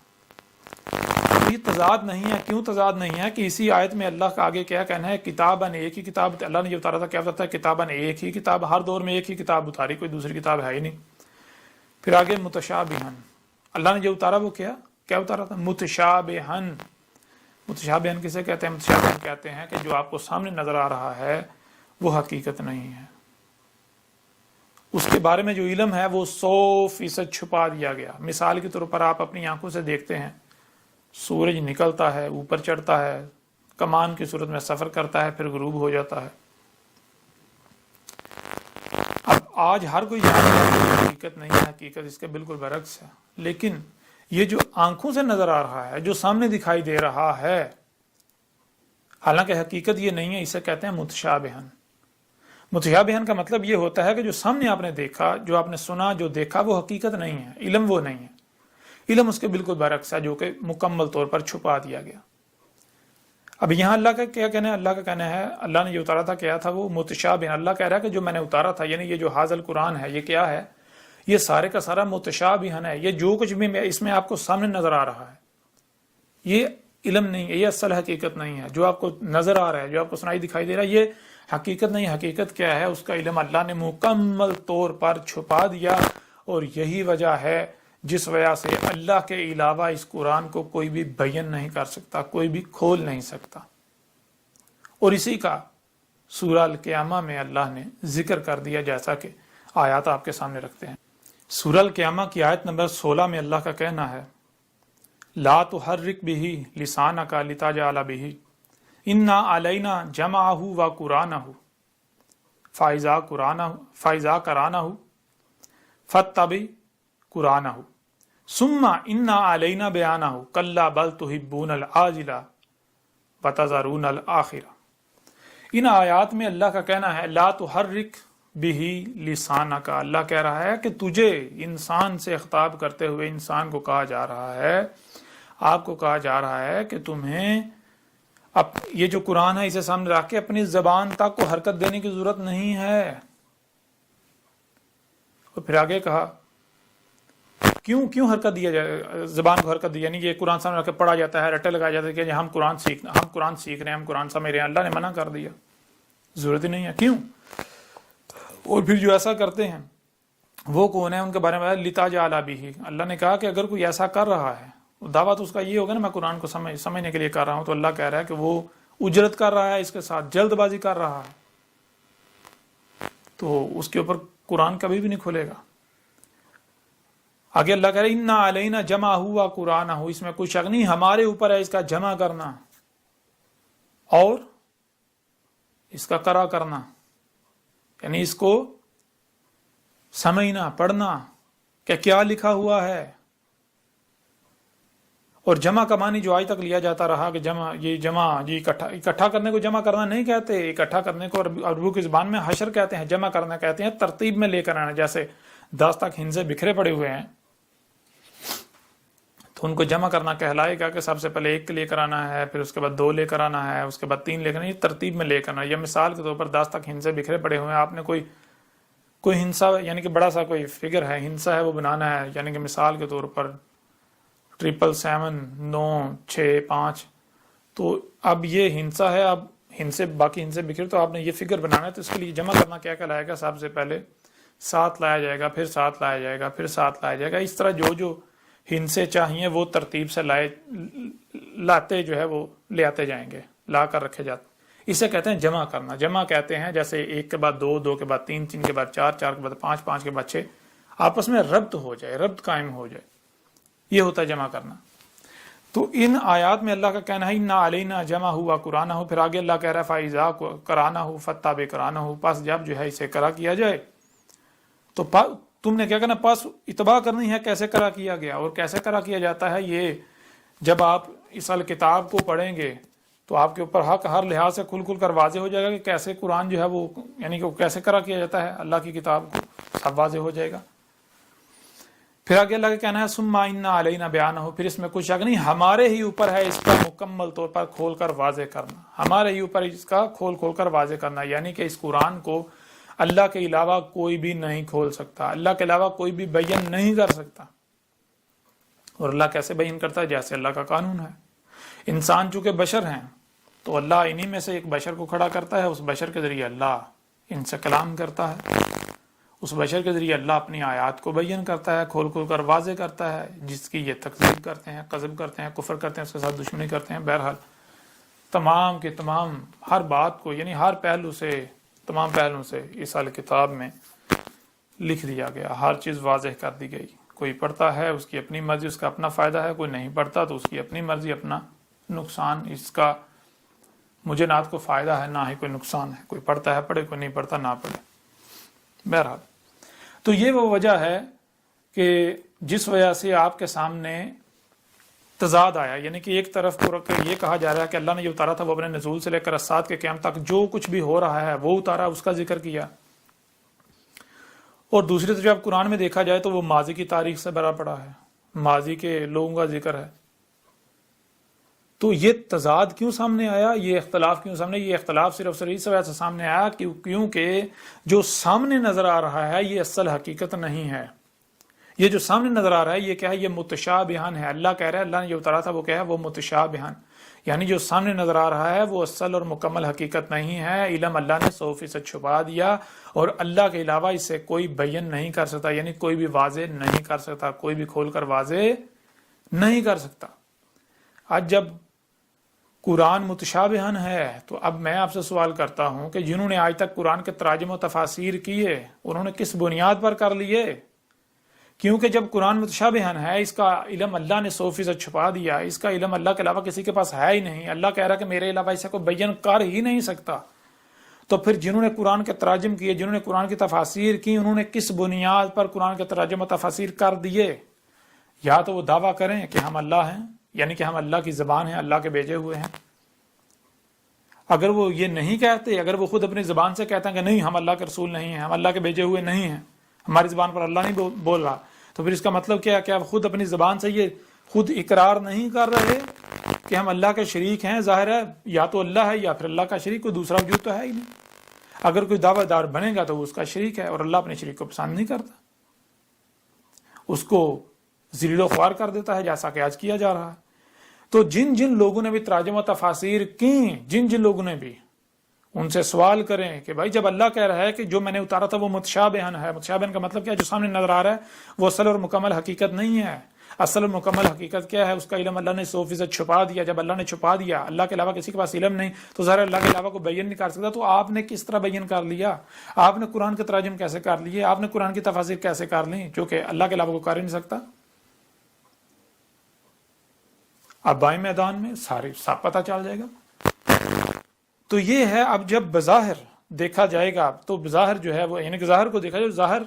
یہ تضاد نہیں ہے، کیوں تضاد نہیں ہے کہ اسی آیت میں اللہ کا آگے کیا کہنا ہے؟ کتاباً، ایک ہی کتاب اللہ نے جو اتارا تھا، کیا بتاتا ہے؟ کتاباً، ایک ہی کتاب، ہر دور میں ایک ہی کتاب اتاری، کوئی دوسری کتاب ہے ہی نہیں۔ پھر آگے متشابہن، اللہ نے جو اتارا وہ کیا اتارا تھا؟ متشابہن۔ متشابہن کسے کہتے ہیں؟ متشابہن کہتے ہیں کہ جو آپ کو سامنے نظر آ رہا ہے وہ حقیقت نہیں ہے، اس کے بارے میں جو علم ہے وہ 100% چھپا دیا گیا۔ مثال کے طور پر آپ اپنی آنکھوں سے دیکھتے ہیں، سورج نکلتا ہے، اوپر چڑھتا ہے، کمان کی صورت میں سفر کرتا ہے، پھر غروب ہو جاتا ہے۔ اب آج ہر کوئی جانتا ہے کہ حقیقت نہیں ہے، حقیقت اس کے بالکل برعکس ہے، لیکن یہ جو آنکھوں سے نظر آ رہا ہے، جو سامنے دکھائی دے رہا ہے، حالانکہ حقیقت یہ نہیں ہے، اسے کہتے ہیں متشابہن۔ متشابہن کا مطلب یہ ہوتا ہے کہ جو سامنے آپ نے دیکھا، جو آپ نے سنا، جو دیکھا، وہ حقیقت نہیں ہے، علم وہ نہیں ہے، علم اس کے بالکل برعکس ہے جو کہ مکمل طور پر چھپا دیا گیا۔ اب یہاں اللہ کا کیا کہنا ہے؟ اللہ کا کہنا ہے اللہ نے جو اتارا تھا کیا تھا؟ وہ متشابہن۔ اللہ کہہ رہا ہے کہ جو میں نے اتارا تھا، یعنی یہ جو حاضل قرآن ہے، یہ کیا ہے؟ یہ سارے کا سارا متشابہن ہے، یہ جو کچھ بھی اس میں آپ کو سامنے نظر آ رہا ہے یہ علم نہیں ہے، یہ اصل حقیقت نہیں ہے۔ جو آپ کو نظر آ رہا ہے، جو آپ کو سنائی دکھائی دے رہا ہے، یہ حقیقت نہیں۔ حقیقت کیا ہے؟ اس کا علم اللہ نے مکمل طور پر چھپا دیا، اور یہی وجہ ہے جس وجہ سے اللہ کے علاوہ اس قرآن کو کوئی بھی بیان نہیں کر سکتا، کوئی بھی کھول نہیں سکتا۔ اور اسی کا سورہ القیامہ میں اللہ نے ذکر کر دیا، جیسا کہ آیات آپ کے سامنے رکھتے ہیں۔ سورہ القیامہ کی آیت نمبر 16 میں اللہ کا کہنا ہے لا تحرک بہ لسانک لتجعل بہ انا علینا جمعہ و قرآنہ فإذا قرأنہ فاتبع قرآنہ ثم انا علینا بیانہ کلا بل تحبون العاجلہ وتذرون الآخرہ۔ ان آیات میں اللہ کا کہنا ہے لا تحرک بہ لسانک، اللہ کہہ رہا ہے کہ تجھے، انسان سے خطاب کرتے ہوئے انسان کو کہا جا رہا ہے، آپ کو کہا جا رہا ہے کہ تمہیں اب یہ جو قرآن ہے اسے سامنے رکھ کے اپنی زبان تک کو حرکت دینے کی ضرورت نہیں ہے۔ اور پھر آگے کہا کیوں حرکت دیا جائے، زبان کو حرکت دی، یعنی یہ قرآن سامنے رکھ کے پڑھا جاتا ہے، رٹے لگایا جاتا ہے کہ ہم قرآن سیکھ رہے ہیں، ہم قرآن سمجھ رہے ہیں۔ اللہ نے منع کر دیا، ضرورت ہی نہیں ہے۔ کیوں؟ اور پھر جو ایسا کرتے ہیں وہ کون ہے؟ ان کے بارے میں لتجعل بہ، اللہ نے کہا کہ اگر کوئی ایسا کر رہا ہے، دعویٰ تو اس کا یہ ہوگا نا میں قرآن کو سمجھنے کے لیے کر رہا ہوں، تو اللہ کہہ رہا ہے کہ وہ اجرت کر رہا ہے، اس کے ساتھ جلد بازی کر رہا ہے، تو اس کے اوپر قرآن کبھی بھی نہیں کھلے گا۔ آگے اللہ کہہ رہا ہے انا علینا جمع ہوا قرآن ہو، اس میں کوئی شک نہیں، ہمارے اوپر ہے اس کا جمع کرنا اور اس کا قرأ کرنا، یعنی اس کو سمجھنا، پڑھنا کہ کیا لکھا ہوا ہے۔ اور جمع کا معنی جو آج تک لیا جاتا رہا کہ جمع اکٹھا کرنے کو جمع کرنا نہیں کہتے، اکٹھا کرنے کو عربوں کی زبان میں حشر کہتے ہیں، جمع کرنا کہتے ہیں ترتیب میں لے کر آنا، جیسے 10 تک ہندسے بکھرے پڑے ہوئے ہیں تو ان کو جمع کرنا کہلائے گا کہ سب سے پہلے 1 لے کر آنا ہے، پھر اس کے بعد 2 لے کر آنا ہے، اس کے بعد 3 لے کر آنا ہے، یہ ترتیب میں لے کر آنا ہے۔ یا مثال کے طور پر 10 تک ہندسے بکھرے پڑے ہوئے ہیں، آپ نے کوئی ہندسا یعنی کہ بڑا سا کوئی فگر ہے، ہندسا ہے، وہ بنانا ہے، یعنی کہ مثال کے طور پر 777 9 6 5، تو اب یہ ہندسا ہے، اب باقی ہندسے بکھرے، تو آپ نے یہ فگر بنانا ہے، تو اس کے لیے جمع کرنا کیا کہلائے گا؟ سب سے پہلے 7 لایا جائے گا، پھر 7 لایا جائے گا، پھر 7 لایا جائے گا۔ اس طرح جو ہندسے چاہیے وہ ترتیب سے لاتے جو ہے وہ لے آتے جائیں گے، لا کر رکھے جاتے، اسے کہتے ہیں جمع کرنا۔ جمع کہتے ہیں جیسے 1 کے بعد 2، 2 کے بعد 3، 3 کے بعد 4، 4 کے بعد 5، 5 کے بعد 6، آپس میں ربط ہو جائے، ربط قائم ہو جائے، یہ ہوتا ہے جمع کرنا۔ تو ان آیات میں اللہ کا کہنا ہے اِنَّا عَلَيْنَا جمع ہوا قرآن ہو، پھر آگے اللہ کہہ رہا ہے فَإِذَا کرانا ہو فَاتَّبِعْ قرآنَ ہو، پس جب جو ہے اسے کرا کیا جائے تو تم نے کیا کرنا؟ پس اتباع کرنی ہے کیسے کرا کیا گیا، اور کیسے کرا کیا جاتا ہے۔ یہ جب آپ اس کتاب کو پڑھیں گے تو آپ کے اوپر حق ہر لحاظ سے کھل کر واضح ہو جائے گا کہ کیسے قرآن جو ہے وہ یعنی کہ کیسے کرا کیا جاتا ہے اللہ کی کتاب کو، سب واضح ہو جائے گا۔ پھر آگے اللہ کا کہنا ہے ثم انا علینا بیانہ، پھر اس میں کچھ شک نہیں، ہمارے ہی اوپر ہے اس کا مکمل طور پر کھول کر واضح کرنا، ہمارے ہی اوپر اس کا کھول کر واضح کرنا، یعنی کہ اس قرآن کو اللہ کے علاوہ کوئی بھی نہیں کھول سکتا، اللہ کے علاوہ کوئی بھی بیان نہیں کر سکتا۔ اور اللہ کیسے بیان کرتا ہے؟ جیسے اللہ کا قانون ہے۔ انسان چونکہ بشر ہیں تو اللہ انہی میں سے ایک بشر کو کھڑا کرتا ہے، اس بشر کے ذریعے اللہ ان سے کلام کرتا ہے، اس بشر کے ذریعے اللہ اپنی آیات کو بیان کرتا ہے، کھول کر واضح کرتا ہے، جس کی یہ تکذیب کرتے ہیں، کذب کرتے ہیں، کفر کرتے ہیں، اس کے ساتھ دشمنی کرتے ہیں۔ بہرحال تمام کے تمام ہر بات کو یعنی ہر پہلو سے، تمام پہلوؤں سے اس کتاب میں لکھ دیا گیا، ہر چیز واضح کر دی گئی۔ کوئی پڑھتا ہے اس کی اپنی مرضی، اس کا اپنا فائدہ ہے، کوئی نہیں پڑھتا تو اس کی اپنی مرضی، اپنا نقصان، اس کا مجھے نہ کو فائدہ ہے نہ ہی کوئی نقصان ہے، کوئی پڑھتا ہے پڑھے، کوئی نہیں پڑھتا نہ پڑھے۔ بہرحال تو یہ وہ وجہ ہے کہ جس وجہ سے آپ کے سامنے تضاد آیا، یعنی کہ ایک طرف یہ کہا جا رہا ہے کہ اللہ نے جو اتارا تھا وہ اپنے نزول سے لے کر اسات کے قیام تک جو کچھ بھی ہو رہا ہے وہ اتارا، اس کا ذکر کیا، اور دوسری طرف جب قرآن میں دیکھا جائے تو وہ ماضی کی تاریخ سے بھرا پڑا ہے، ماضی کے لوگوں کا ذکر ہے۔ تو یہ تضاد کیوں سامنے آیا، یہ اختلاف کیوں سامنے؟ یہ اختلاف صرف اس وجہ سے سامنے آیا کیونکہ جو سامنے نظر آ رہا ہے یہ اصل حقیقت نہیں ہے۔ یہ جو سامنے نظر آ رہا ہے یہ کیا ہے؟ یہ متشابہان ہے۔ اللہ کہہ رہا ہے، اللہ نے جو اتارا تھا وہ کیا ہے؟ وہ متشابہان، یعنی جو سامنے نظر آ رہا ہے وہ اصل اور مکمل حقیقت نہیں ہے۔ علم اللہ نے 100% چھپا دیا، اور اللہ کے علاوہ اسے کوئی بیان نہیں کر سکتا، یعنی کوئی بھی واضح نہیں کر سکتا، کوئی بھی کھول کر واضح نہیں کر سکتا۔ آج جب قرآن متشابہن ہے تو اب میں آپ سے سوال کرتا ہوں کہ جنہوں نے آج تک قرآن کے تراجم و تفاسیر کیے انہوں نے کس بنیاد پر کر لیے؟ کیونکہ جب قرآن متشابہن ہے، اس کا علم اللہ نے 100% چھپا دیا، اس کا علم اللہ کے علاوہ کسی کے پاس ہے ہی نہیں، اللہ کہہ رہا کہ میرے علاوہ اسے کوئی بیان کر ہی نہیں سکتا، تو پھر جنہوں نے قرآن کے تراجم کیے، جنہوں نے قرآن کی تفاسیر کی، انہوں نے کس بنیاد پر قرآن کے تراجم و تفاسیر کر دیے؟ یا تو وہ دعویٰ کریں کہ ہم اللہ ہیں، یعنی کہ ہم اللہ کی زبان ہیں، اللہ کے بھیجے ہوئے ہیں۔ اگر وہ یہ نہیں کہتے، اگر وہ خود اپنی زبان سے کہتے ہیں کہ نہیں ہم اللہ کے رسول نہیں ہیں، ہم اللہ کے بھیجے ہوئے نہیں ہیں، ہماری زبان پر اللہ نہیں بول رہا، تو پھر اس کا مطلب کیا ہے کہ آپ خود اپنی زبان سے یہ خود اقرار نہیں کر رہے کہ ہم اللہ کے شریک ہیں؟ ظاہر ہے یا تو اللہ ہے یا پھر اللہ کا شریک، کوئی دوسرا وجود تو ہے ہی نہیں۔ اگر کوئی دعویٰ دار بنے گا تو وہ اس کا شریک ہے، اور اللہ اپنے شریک کو پسند نہیں کرتا، اس کو ذلیل و خوار کر دیتا ہے، جیسا کہ آج کیا جا رہا ہے۔ تو جن جن لوگوں نے بھی تراجم و تفاسیر کی، جن جن لوگوں نے بھی، ان سے سوال کریں کہ بھائی جب اللہ کہہ رہا ہے کہ جو میں نے اتارا تھا وہ متشابہن ہے، متشابہن کا مطلب کیا ہے؟ جو سامنے نظر آ رہا ہے وہ اصل اور مکمل حقیقت نہیں ہے۔ اصل اور مکمل حقیقت کیا ہے؟ اس کا علم اللہ نے 100% چھپا دیا۔ جب اللہ نے چھپا دیا، اللہ کے علاوہ کسی کے پاس علم نہیں، تو ظاہر اللہ کے علاوہ کو بیان نہیں کر سکتا، تو آپ نے کس طرح بیان کر لیا؟ آپ نے قرآن کے تراجم کیسے کر لیے؟ آپ نے قرآن کی تفاسیر کیسے کر لی جو کہ اللہ کے علاوہ کو کر ہی نہیں سکتا؟ اب بائیں میدان میں سارے سب پتہ چل جائے گا۔ تو یہ ہے، اب جب بظاہر دیکھا جائے گا تو بظاہر جو ہے وہ یعنی کہ ظاہر کو دیکھا جائے، ظاہر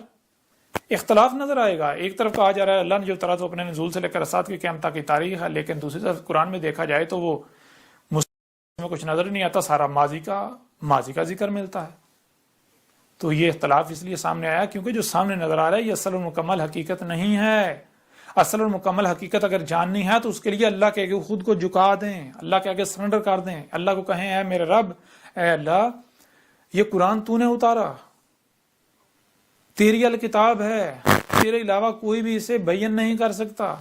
اختلاف نظر آئے گا۔ ایک طرف کہا جا رہا ہے اللہ نے جو اتارا تو اپنے نزول سے لے کر اسات کے قیام تک کی تاریخ ہے، لیکن دوسری طرف قرآن میں دیکھا جائے تو وہ میں کچھ نظر نہیں آتا، سارا ماضی کا ذکر ملتا ہے۔ تو یہ اختلاف اس لیے سامنے آیا کیونکہ جو سامنے نظر آ رہا ہے یہ اصل و مکمل حقیقت نہیں ہے۔ اصل اور مکمل حقیقت اگر جاننی ہے تو اس کے لیے اللہ کے آگے خود کو جھکا دیں، اللہ کے آگے سرنڈر کر دیں، اللہ کو کہیں اے میرے رب، اے اللہ یہ قرآن تو نے اتارا، تیری الکتاب ہے، تیرے علاوہ کوئی بھی اسے بیان نہیں کر سکتا،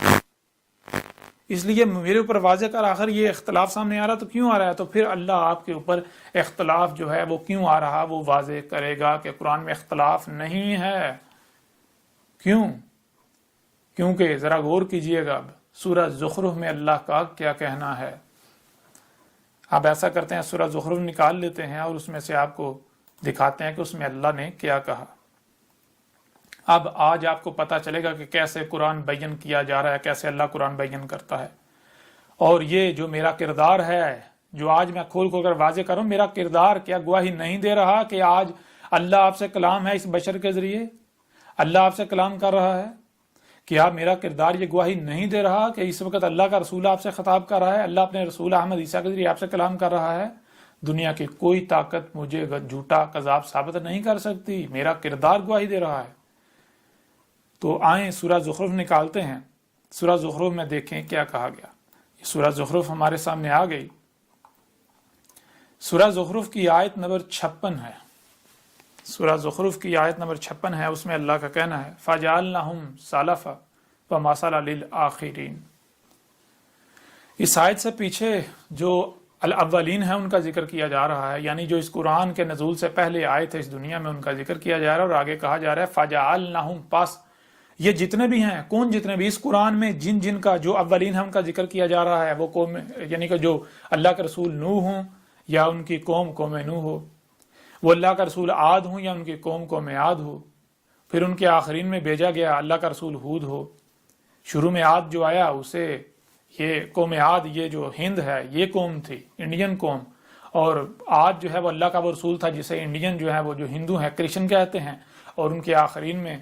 اس لیے میرے اوپر واضح کر، آخر یہ اختلاف سامنے آ رہا تو کیوں آ رہا ہے؟ تو پھر اللہ آپ کے اوپر اختلاف جو ہے وہ کیوں آ رہا وہ واضح کرے گا کہ قرآن میں اختلاف نہیں ہے۔ کیوں؟ کیونکہ ذرا غور کیجئے گا، اب سورہ زخرف میں اللہ کا کیا کہنا ہے۔ آپ ایسا کرتے ہیں سورہ زخرف نکال لیتے ہیں اور اس میں سے آپ کو دکھاتے ہیں کہ اس میں اللہ نے کیا کہا۔ اب آج آپ کو پتا چلے گا کہ کیسے قرآن بیان کیا جا رہا ہے، کیسے اللہ قرآن بیان کرتا ہے۔ اور یہ جو میرا کردار ہے، جو آج میں کھول کھول کر واضح کروں، میرا کردار کیا گواہی نہیں دے رہا کہ آج اللہ آپ سے کلام ہے اس بشر کے ذریعے؟ اللہ آپ سے کلام کر رہا ہے؟ کیا میرا کردار یہ گواہی نہیں دے رہا کہ اس وقت اللہ کا رسول آپ سے خطاب کر رہا ہے، اللہ اپنے رسول احمد عیسیٰ کے ذریعے آپ سے کلام کر رہا ہے؟ دنیا کی کوئی طاقت مجھے جھوٹا کذاب ثابت نہیں کر سکتی، میرا کردار گواہی دے رہا ہے۔ تو آئیں سورہ زخرف نکالتے ہیں، سورہ زخرف میں دیکھیں کیا کہا گیا۔ یہ سورہ زخرف ہمارے سامنے آ گئی۔ سورہ زخرف کی آیت نمبر 56 ہے، سورہ زخرف کی آیت نمبر 56 ہے، اس میں اللہ کا کہنا ہے فَجَعَلْنَهُمْ سَلَفًا وَمَثَلًا لِلْآخِرِينَ۔ اس آیت سے پیچھے جو الاولین ہے ان کا ذکر کیا جا رہا ہے، یعنی جو اس قرآن کے نزول سے پہلے آئے تھے اس دنیا میں ان کا ذکر کیا جا رہا ہے، اور آگے کہا جا رہا ہے فَجَعَلْنَهُمْ، پس یہ جتنے بھی ہیں، کون جتنے بھی اس قرآن میں جن کا جو اولین ہے ان کا ذکر کیا جا رہا ہے، وہ قوم، یعنی کہ جو اللہ کے رسول نوح ہوں یا ان کی قوم نوح ہو، وہ اللہ کا رسول عاد ہوں یا ان کی قوم عاد ہو، پھر ان کے آخرین میں بھیجا گیا اللہ کا رسول ہود ہو۔ شروع میں عاد جو آیا اسے یہ قوم عاد، یہ جو ہند ہے یہ قوم تھی، انڈین قوم، اور عاد جو ہے وہ اللہ کا وہ رسول تھا جسے انڈین جو ہے وہ جو ہندو ہیں کرسچن کہتے ہیں، اور ان کے آخرین میں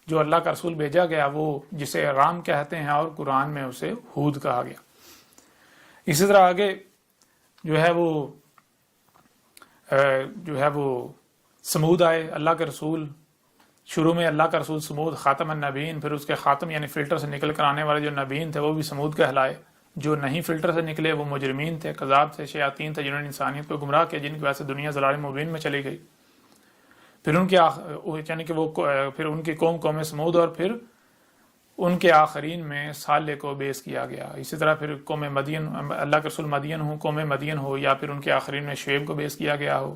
جو اللہ کا رسول بھیجا گیا وہ جسے رام کہتے ہیں، اور قرآن میں اسے ہود کہا گیا۔ اسی طرح آگے جو ہے وہ سمود آئے، اللہ کے رسول، شروع میں اللہ کا رسول سمود خاتم النبیین، پھر اس کے خاتم یعنی فلٹر سے نکل کر آنے والے جو نبیین تھے وہ بھی سمود کہلائے، جو نہیں فلٹر سے نکلے وہ مجرمین تھے، کذاب تھے، شیاطین تھے، جنہوں نے انسانیت کو گمراہ کیا، جن کی وجہ سے دنیا ضلال مبین میں چلی گئی۔ پھر ان کے یعنی کہ وہ پھر ان کی قوم سمود، اور پھر ان کے آخرین میں صالح کو بیس کیا گیا۔ اسی طرح پھر قوم مدین، اللہ کے رسول مدین ہوں، قوم مدین ہو، یا پھر ان کے آخرین میں شعیب کو بیس کیا گیا ہو،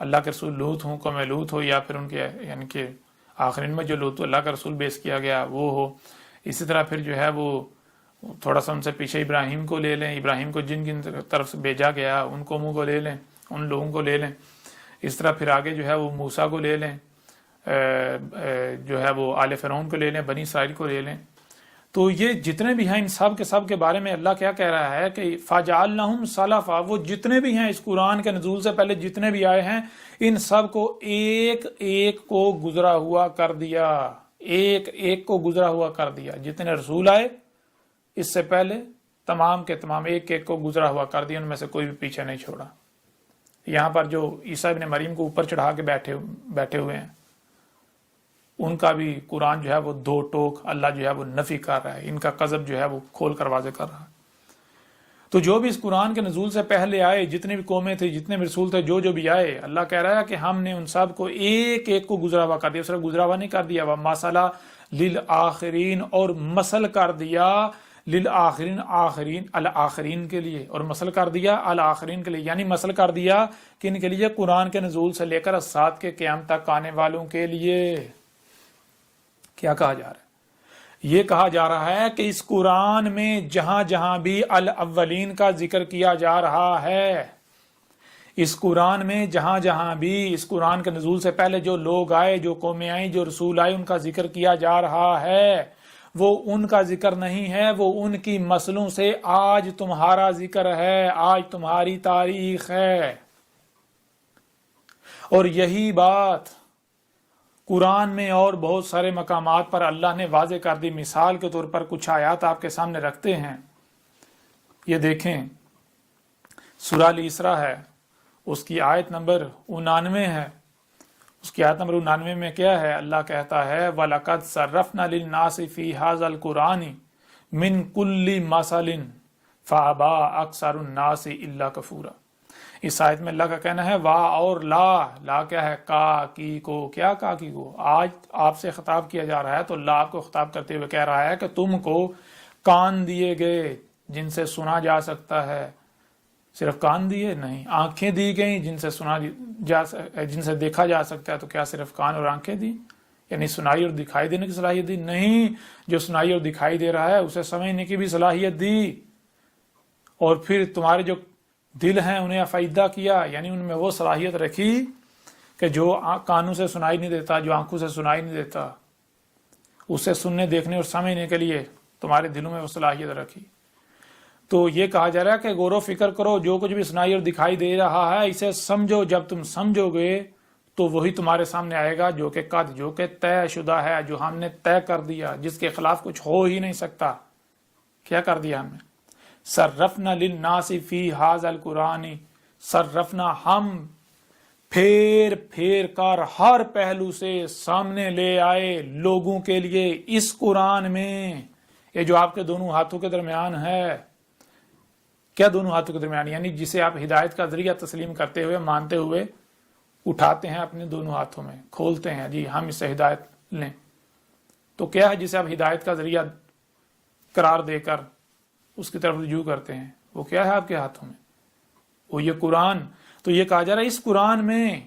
اللہ کے رسول لوط ہوں، قوم لوط ہو، یا پھر ان کے یعنی کہ آخرین میں جو لوط اللہ کا رسول بیس کیا گیا وہ ہو۔ اسی طرح پھر جو ہے وہ تھوڑا سا ان سے پیچھے ابراہیم کو لے لیں، ابراہیم کو جن کی طرف سے بھیجا گیا ان قوموں کو لے لیں، ان لوگوں کو لے لیں۔ اس طرح پھر آگے جو ہے وہ موسیٰ کو لے لیں، جو ہے وہ آل فرعون کو لے لیں، بنی اسرائیل کو لے لیں۔ تو یہ جتنے بھی ہیں ان سب کے بارے میں اللہ کیا کہہ رہا ہے کہ فَجَعَلْنَهُمْ سَلَفًا، وہ جتنے بھی ہیں اس قرآن کے نزول سے پہلے جتنے بھی آئے ہیں ان سب کو ایک ایک کو گزرا ہوا کر دیا، ایک ایک کو گزرا ہوا کر دیا۔ جتنے رسول آئے اس سے پہلے تمام کے تمام ایک ایک کو گزرا ہوا کر دیا، ان میں سے کوئی بھی پیچھے نہیں چھوڑا۔ یہاں پر جو عیسیٰ ابن مریم کو اوپر چڑھا کے بیٹھے ہوئے ہیں ان کا بھی قرآن جو ہے وہ دو ٹوک اللہ جو ہے وہ نفی کر رہا ہے، ان کا قذب جو ہے وہ کھول کر واضح کر رہا ہے۔ تو جو بھی اس قرآن کے نزول سے پہلے آئے، جتنے بھی قومیں تھے، جتنے بھی رسول تھے، جو بھی آئے، اللہ کہہ رہا ہے کہ ہم نے ان سب کو ایک ایک کو گزرا ہوا کر دیا، صرف گزرا ہوا نہیں کر دیا، وَمَثَلًا لِلْآخِرِينَ، اور مثل کر دیا للآخرین، الآخرین کے لیے، اور مثل کر دیا الآخرین کے لیے، یعنی مثل کر دیا کہ ان کے لیے قرآن کے نزول سے لے کر ساتھ کے قیام تک آنے والوں کے لیے۔ کیا کہا جا رہا ہے؟ یہ کہا جا رہا ہے کہ اس قرآن میں جہاں جہاں بھی الاولین کا ذکر کیا جا رہا ہے، اس قرآن میں جہاں جہاں بھی اس قرآن کے نزول سے پہلے جو لوگ آئے، جو قومیں آئیں، جو رسول آئے، ان کا ذکر کیا جا رہا ہے، وہ ان کا ذکر نہیں ہے، وہ ان کی مسلوں سے آج تمہارا ذکر ہے، آج تمہاری تاریخ ہے۔ اور یہی بات قرآن میں اور بہت سارے مقامات پر اللہ نے واضح کر دی۔ مثال کے طور پر کچھ آیات آپ کے سامنے رکھتے ہیں، یہ دیکھیں، سورہ الاسراء ہے، اس کی آیت نمبر 99 ہے، اس کی آیت نمبر 99 میں کیا ہے؟ اللہ کہتا ہے وَلَقَدْ صَرَّفْنَا لِلنَّاسِ فِي هَذَا الْقُرْآنِ مِنْ كُلِّ مَثَلٍ فَأَبَىٰ أَكْثَرُ النَّاسِ إِلَّا كَفُورًا۔ اس آیت میں اللہ کا کہنا ہے وا اور لا کیا ہے؟ کا کی کو، کیا کا کی کو؟ آج آپ سے خطاب کیا جا رہا ہے تو اللہ آپ کو خطاب کرتے ہوئے کہہ رہا ہے کہ تم کو کان دیے گئے جن سے سنا جا سکتا ہے، صرف کان دیے نہیں، آنکھیں دی گئیں جن سے جن سے دیکھا جا سکتا ہے، تو کیا صرف کان اور آنکھیں دی؟ یعنی سنائی اور دکھائی دینے کی صلاحیت دی؟ نہیں، جو سنائی اور دکھائی دے رہا ہے اسے سمجھنے کی بھی صلاحیت دی، اور پھر تمہارے جو دل ہیں انہیں افائدہ کیا، یعنی ان میں وہ صلاحیت رکھی کہ جو کانوں سے سنائی نہیں دیتا، جو آنکھوں سے سنائی نہیں دیتا، اسے سننے دیکھنے اور سمجھنے کے لیے تمہارے دلوں میں وہ صلاحیت رکھی۔ تو یہ کہا جا رہا ہے کہ غور و فکر کرو، جو کچھ بھی سنائی اور دکھائی دے رہا ہے اسے سمجھو، جب تم سمجھو گے تو وہی تمہارے سامنے آئے گا جو کہ قد، جو کہ طے شدہ ہے، جو ہم نے طے کر دیا، جس کے خلاف کچھ ہو ہی نہیں سکتا۔ کیا کر دیا ہم نے؟ صرفنا للناس فی ھذا القرآن، صرفنا ہم پھیر کر ہر پہلو سے سامنے لے آئے لوگوں کے لیے اس قرآن میں، یہ جو آپ کے دونوں ہاتھوں کے درمیان ہے۔ کیا دونوں ہاتھوں کے درمیان؟ یعنی جسے آپ ہدایت کا ذریعہ تسلیم کرتے ہوئے، مانتے ہوئے اٹھاتے ہیں اپنے دونوں ہاتھوں میں، کھولتے ہیں جی ہم اس سے ہدایت لیں، تو کیا ہے جسے آپ ہدایت کا ذریعہ قرار دے کر اس کی طرف رجوع کرتے ہیں، وہ کیا ہے آپ کے ہاتھوں میں؟ وہ یہ قرآن۔ تو یہ کہا جا رہا ہے اس قرآن میں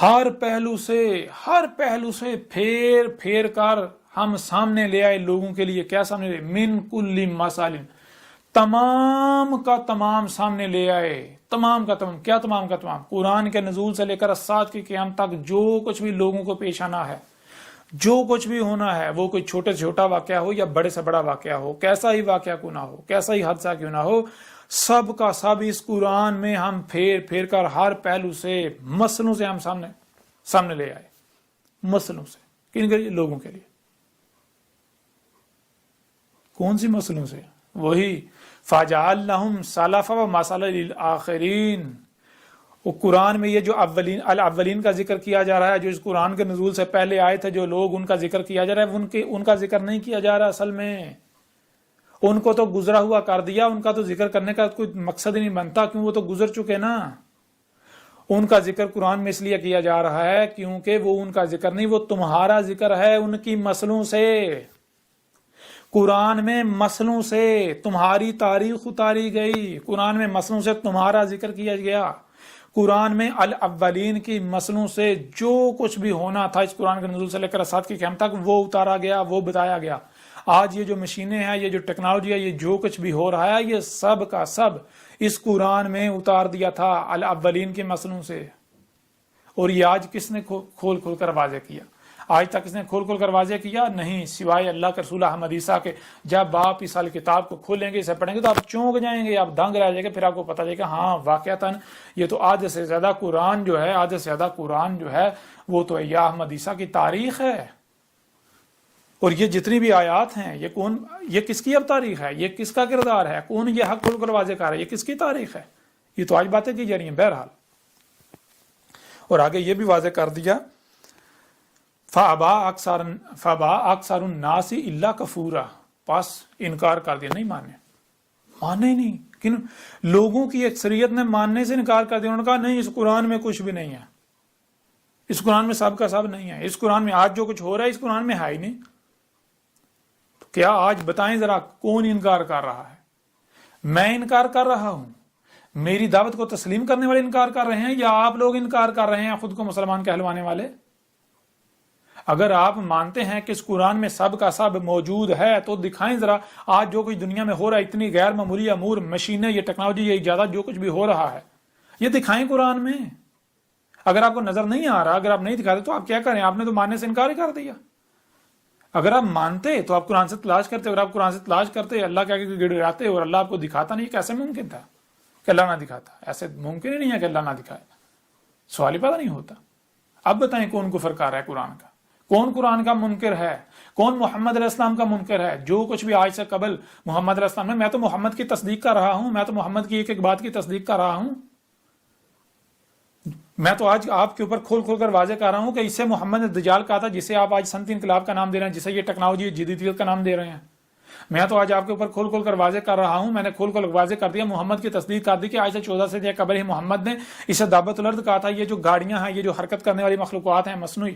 ہر پہلو سے پھیر کر ہم سامنے لے آئے لوگوں کے لیے۔ کیا سامنے لے؟ من کل مسال، تمام کا تمام سامنے لے آئے، تمام کا تمام۔ کیا تمام کا تمام؟ قرآن کے نزول سے لے کر الساعۃ کی قیامت تک جو کچھ بھی لوگوں کو پیش آنا ہے، جو کچھ بھی ہونا ہے، وہ کوئی چھوٹے سے چھوٹا واقعہ ہو یا بڑے سے بڑا واقعہ ہو، کیسا ہی واقعہ کیوں نہ ہو، کیسا ہی حادثہ کیوں نہ ہو، سب کا سب اس قرآن میں ہم پھیر کر ہر پہلو سے، مسئلوں سے ہم سامنے لے آئے۔ مسئلوں سے کن کے لیے؟ لوگوں کے لیے۔ کون سی مسئلوں سے؟ وہی فَجَعَلْنَهُمْ سَلَفًا وَمَثَلًا لِلْآخِرِينَ۔ وہ قرآن میں یہ جو الاولین کا ذکر کیا جا رہا ہے، جو اس قرآن کے نزول سے پہلے آئے تھے جو لوگ، ان کا ذکر کیا جا رہا ہے، ان کا ذکر نہیں کیا جا رہا اصل میں۔ ان کو تو گزرا ہوا کر دیا، ان کا تو ذکر کرنے کا کوئی مقصد ہی نہیں بنتا، کیوں وہ تو گزر چکے نا۔ ان کا ذکر قرآن میں اس لیے کیا جا رہا ہے کیونکہ وہ ان کا ذکر نہیں، وہ تمہارا ذکر ہے ان کی مسئلوں سے۔ قرآن میں مسئلوں سے تمہاری تاریخ اتاری گئی، قرآن میں مسئلوں سے تمہارا ذکر کیا گیا، قرآن میں الاولین کی مسئلوں سے جو کچھ بھی ہونا تھا اس قرآن کے نزول سے لے کر الساعۃ کی قیامت تک وہ اتارا گیا، وہ بتایا گیا۔ آج یہ جو مشینیں ہیں، یہ جو ٹیکنالوجی ہے، یہ جو کچھ بھی ہو رہا ہے، یہ سب کا سب اس قرآن میں اتار دیا تھا الاولین کے مسئلوں سے۔ اور یہ آج کس نے کھول کر واضح کیا؟ آج تک اس نے کھول کر واضح کیا نہیں، سوائے اللہ کے رسول احمد عیسیٰ کے۔ جب آپ اس کتاب کو کھولیں گے، اسے پڑھیں گے تو آپ چونک جائیں گے، آپ دنگ رہ جائیں گے، پھر آپ کو پتہ چلے گا ہاں واقعتاً یہ تو آدھے سے زیادہ قرآن جو ہے وہ تو یا احمد عیسیٰ کی تاریخ ہے۔ اور یہ جتنی بھی آیات ہیں، یہ کس کی اب تاریخ ہے؟ یہ کس کا کردار ہے؟ کون یہ حق کھول کر واضح کر رہا ہے؟ یہ کس کی تاریخ ہے؟ یہ تو آج باتیں کی جا رہی ہیں بہرحال۔ اور آگے یہ بھی واضح کر دیا فَأَبَىٰ أَكْثَرُ النَّاسِ إِلَّا كَفُورًا، پس انکار کر دیا، نہیں مانے ہی نہیں۔ کن لوگوں کی اکثریت نے ماننے سے انکار کر دیا، انہوں نے کہا نہیں اس قرآن میں کچھ بھی نہیں ہے، اس قرآن میں سب کا سب نہیں ہے، اس قرآن میں آج جو کچھ ہو رہا ہے اس قرآن میں ہے ہی نہیں۔ تو کیا آج بتائیں ذرا کون انکار کر رہا ہے؟ میں انکار کر رہا ہوں، میری دعوت کو تسلیم کرنے والے انکار کر رہے ہیں، یا آپ لوگ انکار کر رہے ہیں خود کو مسلمان کہلوانے والے؟ اگر آپ مانتے ہیں کہ اس قرآن میں سب کا سب موجود ہے تو دکھائیں ذرا آج جو کچھ دنیا میں ہو رہا ہے، اتنی غیر معمولی امور، مشینیں، یہ ٹیکنالوجی، یہ ایجادات، جو کچھ بھی ہو رہا ہے، یہ دکھائیں قرآن میں۔ اگر آپ کو نظر نہیں آ رہا، اگر آپ نہیں دکھاتے تو آپ کیا کریں؟ آپ نے تو ماننے سے انکار ہی کر دیا۔ اگر آپ مانتے تو آپ قرآن سے تلاش کرتے، اگر آپ قرآن سے تلاش کرتے، اللہ کے آگے گڑگڑاتے اور اللہ آپ کو دکھاتا نہیں، کیسے ممکن تھا کہ اللہ نہ دکھاتا؟ ایسے ممکن ہی نہیں ہے کہ اللہ نہ دکھائے، سوال ہی پیدا نہیں ہوتا۔ اب بتائیں کون کفر کر رہا ہے قرآن کا؟ کون قرآن کا منکر ہے؟ کون محمد علیہ السلام کا منکر ہے؟ جو کچھ بھی آج سے قبل محمد علیہ السلام میں تو محمد کی تصدیق کر رہا ہوں، میں تو محمد کی ایک ایک بات کی تصدیق کر رہا ہوں۔ میں تو آج آپ کے اوپر کھول کھول کر واضح کر رہا ہوں کہ اس سے محمد نے دجال کہا تھا، جسے آپ آج صنعتی انقلاب کا نام دے رہے ہیں، جسے یہ ٹیکنالوجی جدیدیت کا نام دے رہے ہیں. میں تو آج آپ کے اوپر کھول کھول کر واضح کر رہا ہوں. میں نے کھول کھول واضح کر دیا، محمد کی تصدیق کر دی کہ آج سے 1400 قبل ہی محمد نے اسے دابت الارض کہا تھا. یہ جو گاڑیاں ہیں، یہ جو حرکت کرنے والی مخلوقات ہیں مصنوعی،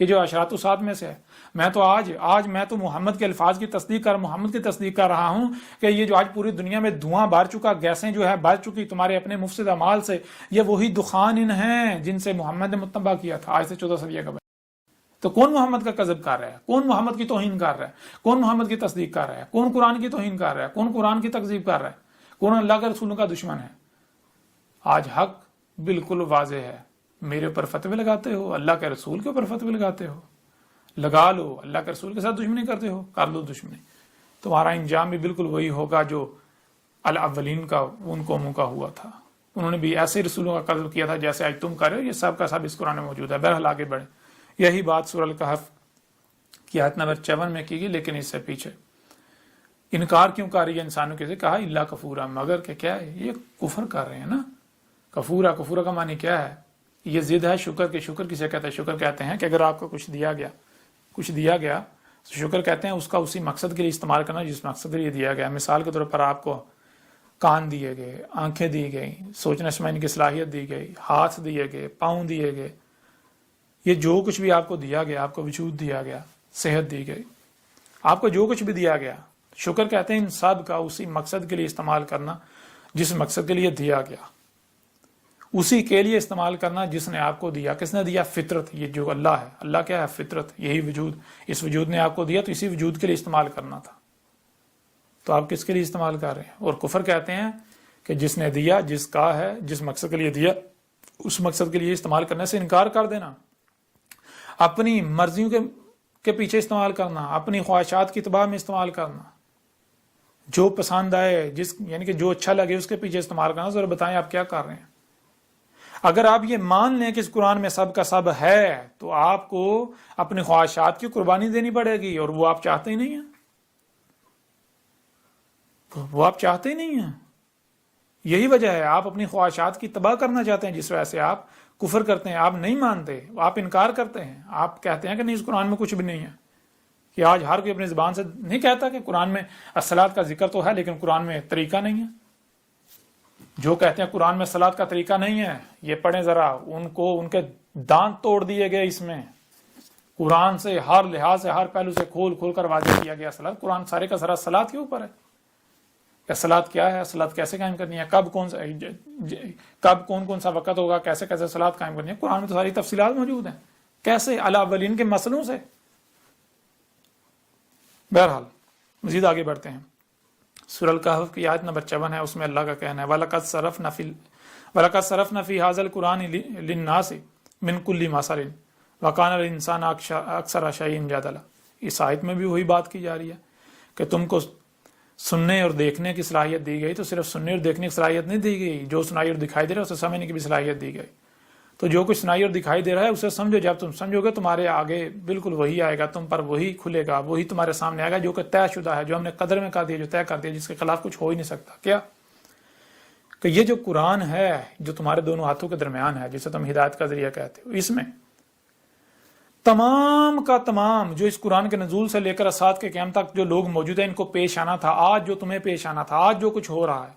یہ جو اشراط الساعۃ میں سے ہے، میں تو آج میں تو محمد کے الفاظ کی تصدیق محمد کی تصدیق کر رہا ہوں کہ یہ جو آج پوری دنیا میں دھواں بار چکا، گیسیں جو ہے بار چکی تمہارے اپنے مفسد اعمال سے، یہ وہی دخان ہیں جن سے محمد نے متنبہ کیا تھا آج سے 14 صدیوں قبل. تو کون محمد کا کذب کر رہا ہے؟ کون محمد کی توہین کر رہا ہے؟ کون محمد کی تصدیق کر رہا ہے؟ کون قرآن کی توہین کر رہا ہے؟ کون قرآن کی تکذیب کر رہا ہے؟ کون اللہ کے رسولوں کا دشمن ہے؟ آج حق بالکل واضح ہے. میرے اوپر فتوے لگاتے ہو، اللہ کے رسول کے اوپر فتوے لگاتے ہو، لگا لو. اللہ کے رسول کے ساتھ دشمنی کرتے ہو، کر لو دشمنی. تمہارا انجام بھی بالکل وہی ہوگا جو الاولین کا ان قوموں کا ہوا تھا. انہوں نے بھی ایسے رسولوں کا قتل کیا تھا جیسے آج تم کر رہے ہو. یہ سب کا سب اس قرآن میں موجود ہے. بہرحال آگے بڑھیں. یہی بات سورہ الکہف کی آیت نمبر 54 میں کی گئی، لیکن اس سے پیچھے انکار کیوں کر رہی ہے انسانوں کے سے کہا اللہ کفورا، مگر کہ کیا ہے یہ کفر کر رہے ہیں نا. کفورا کا معنی کیا ہے؟ یہ ضد ہے شکر کے. شکر کسے کہتے ہیں؟ شکر کہتے ہیں کہ اگر آپ کو کچھ دیا گیا تو شکر کہتے ہیں اس کا اسی مقصد کے لیے استعمال کرنا جس مقصد کے لیے دیا گیا. مثال کے طور پر آپ کو کان دیے گئے، آنکھیں دی گئی، سوچنے سمجھنے کی صلاحیت دی گئی، ہاتھ دیے گئے، پاؤں دیے گئے. یہ جو کچھ بھی آپ کو دیا گیا، آپ کو وجود دیا گیا، صحت دی گئی، آپ کو جو کچھ بھی دیا گیا، شکر کہتے ہیں ان سب کا اسی مقصد کے لیے استعمال کرنا جس مقصد کے لیے دیا گیا، اسی کے لیے استعمال کرنا جس نے آپ کو دیا. کس نے دیا؟ فطرت. یہ جو اللہ ہے، اللہ کیا ہے؟ فطرت. یہی وجود، اس وجود نے آپ کو دیا تو اسی وجود کے لیے استعمال کرنا تھا. تو آپ کس کے لیے استعمال کر رہے ہیں؟ اور کفر کہتے ہیں کہ جس نے دیا، جس کا ہے، جس مقصد کے لیے دیا، اس مقصد کے لیے استعمال کرنے سے انکار کر دینا، اپنی مرضیوں کے پیچھے استعمال کرنا، اپنی خواہشات کی اتباع میں استعمال کرنا، جو پسند آئے، یعنی کہ جو اچھا لگے اس کے پیچھے استعمال کرنا. ذرا بتائیں آپ کیا کر رہے ہیں؟ اگر آپ یہ مان لیں کہ اس قرآن میں سب کا سب ہے تو آپ کو اپنی خواہشات کی قربانی دینی پڑے گی، اور وہ آپ چاہتے ہی نہیں ہیں. یہی وجہ ہے آپ اپنی خواہشات کی تباہ کرنا چاہتے ہیں، جس وجہ سے آپ کفر کرتے ہیں. آپ نہیں مانتے، آپ انکار کرتے ہیں. آپ کہتے ہیں کہ نہیں، اس قرآن میں کچھ بھی نہیں ہے. کہ آج ہر کوئی اپنی زبان سے نہیں کہتا کہ قرآن میں الصلاۃ کا ذکر تو ہے لیکن قرآن میں طریقہ نہیں ہے. جو کہتے ہیں قرآن میں صلاۃ کا طریقہ نہیں ہے، یہ پڑھیں ذرا، ان کے دانت توڑ دیے گئے. اس میں قرآن سے ہر لحاظ سے، ہر پہلو سے کھول کھول کر واضح کیا گیا صلاۃ. قرآن سارے کا سارا صلاۃ کے اوپر ہے کہ صلاۃ کیا ہے، صلاۃ کیسے قائم کرنی ہے، کب کون سا وقت ہوگا، کیسے صلاۃ قائم کرنی ہے. قرآن میں تو ساری تفصیلات موجود ہیں. کیسے؟ الاولین کے مسئلوں سے. بہرحال مزید آگے بڑھتے ہیں. سورہ الکہف کی آیت نمبر 54 ہے، اس میں اللہ کا کہنا ہے وَلَقَدْ صَرَفْنَا فِي هَٰذَا الْقُرْآنِ لِلنَّاسِ مِنْ كُلِّ مَثَلٍ وَكَانَ الْإِنسَانُ أَكْثَرَ شَيْءٍ جَدَلًا. اس آیت میں بھی وہی بات کی جا رہی ہے کہ تم کو سننے اور دیکھنے کی صلاحیت دی گئی. تو صرف سننے اور دیکھنے کی صلاحیت نہیں دی گئی، جو سنائی اور دکھائی دے رہا ہے اسے سمجھنے کی بھی صلاحیت دی گئی. تو جو کچھ سنائی اور دکھائی دے رہا ہے اسے سمجھو. جب تم سمجھو گے تمہارے آگے بالکل وہی آئے گا، تم پر وہی کھلے گا، وہی تمہارے سامنے آئے گا جو کہ طے شدہ ہے، جو ہم نے قدر میں کر دیا، جو طے کر دیا، جس کے خلاف کچھ ہو ہی نہیں سکتا. کیا؟ کہ یہ جو قرآن ہے جو تمہارے دونوں ہاتھوں کے درمیان ہے، جسے تم ہدایت کا ذریعہ کہتے ہو، اس میں تمام کا تمام جو اس قرآن کے نزول سے لے کر اسات کے قیام تک جو لوگ موجود ہیں ان کو پیش آنا تھا، آج جو تمہیں پیش آنا تھا، آج جو کچھ ہو رہا ہے،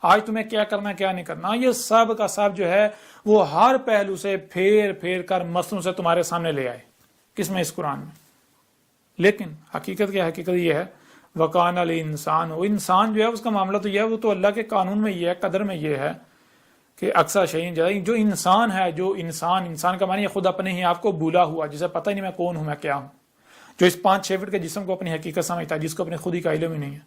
آج تمہیں کیا کرنا ہے کیا نہیں کرنا، یہ سب کا سب جو ہے وہ ہر پہلو سے پھیر پھیر کر مسلوں سے تمہارے سامنے لے آئے. کس میں؟ اس قرآن میں. لیکن حقیقت کیا؟ حقیقت یہ ہے وَقَانَ الْإِنسَانُ، وہ انسان جو ہے اس کا معاملہ تو یہ ہے، وہ تو اللہ کے قانون میں یہ ہے، قدر میں یہ ہے کہ اکثر شیئن جائے. جو انسان ہے، جو انسان کا معنی خود اپنے ہی آپ کو بھولا ہوا، جسے پتہ ہی نہیں میں کون ہوں، میں کیا ہوں، جو اس 5-6 فٹ کے جسم کو اپنی حقیقت سمجھتا ہے، جس کو اپنی خودی کا علم ہی نہیں ہے.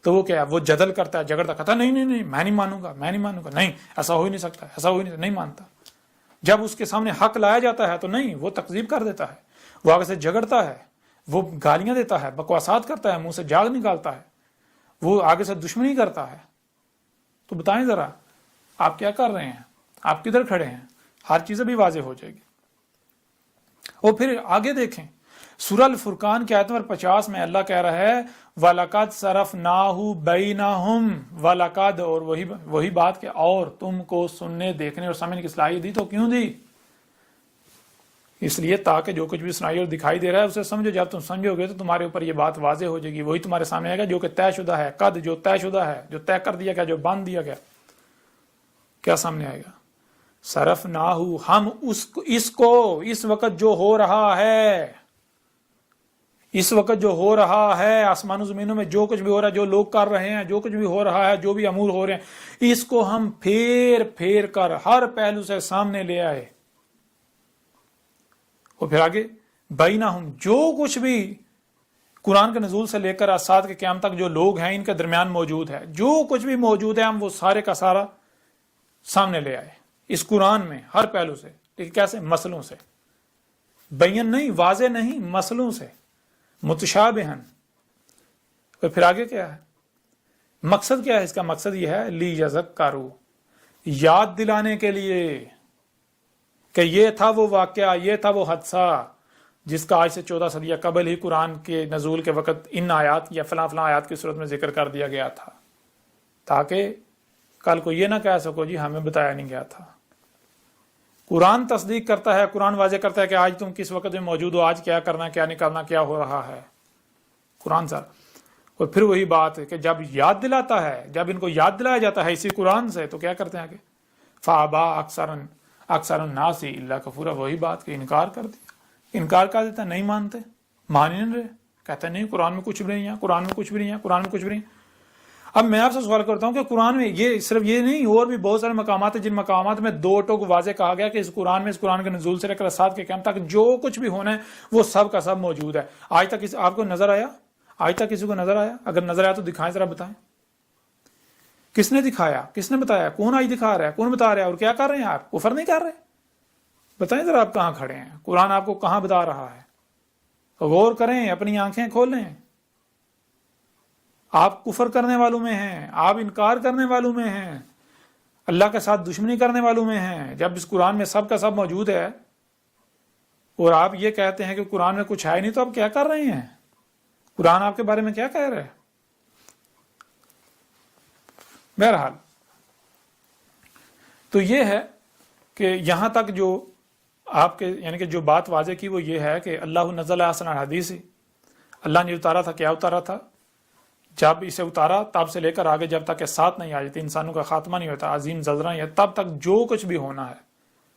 تو وہ کیا ہے؟ وہ جدل کرتا ہے، جھگڑتا، کہتا نہیں میں نہیں مانوں گا، نہیں ایسا ہو ہی نہیں سکتا، ایسا ہو ہی نہیں مانتا. جب اس کے سامنے حق لایا جاتا ہے تو نہیں، وہ تکذیب کر دیتا ہے، وہ آگے سے جھگڑتا ہے، وہ گالیاں دیتا ہے، بکواسات کرتا ہے، منہ سے جاگ نکالتا ہے، وہ آگے سے دشمنی کرتا ہے. تو بتائیں ذرا آپ کیا کر رہے ہیں؟ آپ کدھر کھڑے ہیں؟ ہر چیز بھی واضح ہو جائے گی. اور پھر آگے دیکھیں سورہ الفرقان کی آیت نمبر 50 میں اللہ کہہ رہا ہے وَلَقَدْ صَرَفْنَاهُ بَيْنَهُمْ وَلَقَدْ، اور وہی بات کہ اور تم کو سننے دیکھنے اور سمجھنے کی صلاحیت دی، تو کیوں دی؟ اس لیے تاکہ جو کچھ بھی سنائی اور دکھائی دے رہا ہے اسے سمجھو، جب تم سمجھو گے تو تمہارے اوپر یہ بات واضح ہو جائے گی، وہی تمہارے سامنے آئے گا جو کہ طے شدہ ہے، قد جو طے شدہ ہے، جو طے کر دیا گیا، جو باندھ دیا گیا، کیا سامنے آئے گا؟ صرفناہو، ہم اس کو اس وقت جو ہو رہا ہے، اس وقت جو ہو رہا ہے آسمان و زمینوں میں جو کچھ بھی ہو رہا ہے، جو لوگ کر رہے ہیں، جو کچھ بھی ہو رہا ہے، جو بھی امور ہو رہے ہیں، اس کو ہم پھیر پھیر کر ہر پہلو سے سامنے لے آئے۔ اور پھر آگے بینہم، جو کچھ بھی قرآن کے نزول سے لے کر اسات کے قیام تک جو لوگ ہیں ان کے درمیان موجود ہے، جو کچھ بھی موجود ہے ہم وہ سارے کا سارا سامنے لے آئے اس قرآن میں ہر پہلو سے۔ لیکن کیسے؟ مسئلوں سے، بین نہیں، واضح نہیں، مسئلوں سے، متشابہن۔ اور پھر آگے کیا ہے؟ مقصد کیا ہے اس کا؟ مقصد یہ ہے لیذکروا، یاد دلانے کے لیے کہ یہ تھا وہ واقعہ، یہ تھا وہ حادثہ جس کا آج سے 14 صدیہ قبل ہی قرآن کے نزول کے وقت ان آیات یا فلاں فلاں آیات کی صورت میں ذکر کر دیا گیا تھا، تاکہ کل کو یہ نہ کہہ سکو جی ہمیں بتایا نہیں گیا تھا۔ قرآن تصدیق کرتا ہے، قرآن واضح کرتا ہے کہ آج تم کس وقت میں موجود ہو، آج کیا کرنا، کیا نہیں کرنا، کیا ہو رہا ہے، قرآن سر۔ اور پھر وہی بات ہے کہ جب یاد دلاتا ہے، جب ان کو یاد دلایا جاتا ہے اسی قرآن سے، تو کیا کرتے ہیں آگے؟ فَأَبَىٰ اکثر الناس الا کفورا، وہی بات کہ انکار کر دیا، انکار کر دیتا، نہیں مانتے، مان ہی نہیں رہے، کہتے نہیں قرآن میں کچھ بھی نہیں ہے، قرآن میں کچھ بھی نہیں ہے، قرآن میں کچھ بھی نہیں ہے۔ اب میں آپ سے سوال کرتا ہوں کہ قرآن میں یہ صرف یہ نہیں، اور بھی بہت سارے مقامات ہیں جن مقامات میں دو ٹوک واضح کہا گیا کہ اس قرآن میں، اس قرآن کے نزول سے لے کر اسات کے قیام تک جو کچھ بھی ہونا ہے وہ سب کا سب موجود ہے۔ آج تک آپ کو نظر آیا؟ آج تک کسی کو نظر آیا؟ اگر نظر آیا تو دکھائیں، ذرا بتائیں کس نے دکھایا، کس نے بتایا، کون آج دکھا رہا ہے، کون بتا رہا ہے، اور کیا کر رہے ہیں آپ؟ کفر نہیں کر رہے؟ بتائیں ذرا آپ کہاں کھڑے ہیں، قرآن آپ کو کہاں بتا رہا ہے؟ غور کریں، اپنی آنکھیں کھولیں۔ آپ کفر کرنے والوں میں ہیں، آپ انکار کرنے والوں میں ہیں، اللہ کے ساتھ دشمنی کرنے والوں میں ہیں، جب اس قرآن میں سب کا سب موجود ہے اور آپ یہ کہتے ہیں کہ قرآن میں کچھ ہے نہیں، تو آپ کیا کر رہے ہیں؟ قرآن آپ کے بارے میں کیا کہہ رہا ہے؟ بہرحال تو یہ ہے کہ یہاں تک جو آپ کے یعنی کہ جو بات واضح کی وہ یہ ہے کہ اللہ نزل احسن الحدیث، اللہ نے اتارا تھا، کیا اتارا تھا؟ جب اسے اتارا تب سے لے کر آگے جب تک کہ ساتھ نہیں آ جاتی، انسانوں کا خاتمہ نہیں ہوتا، عظیم زلزلہ نہیں ہے، تب تک جو کچھ بھی ہونا ہے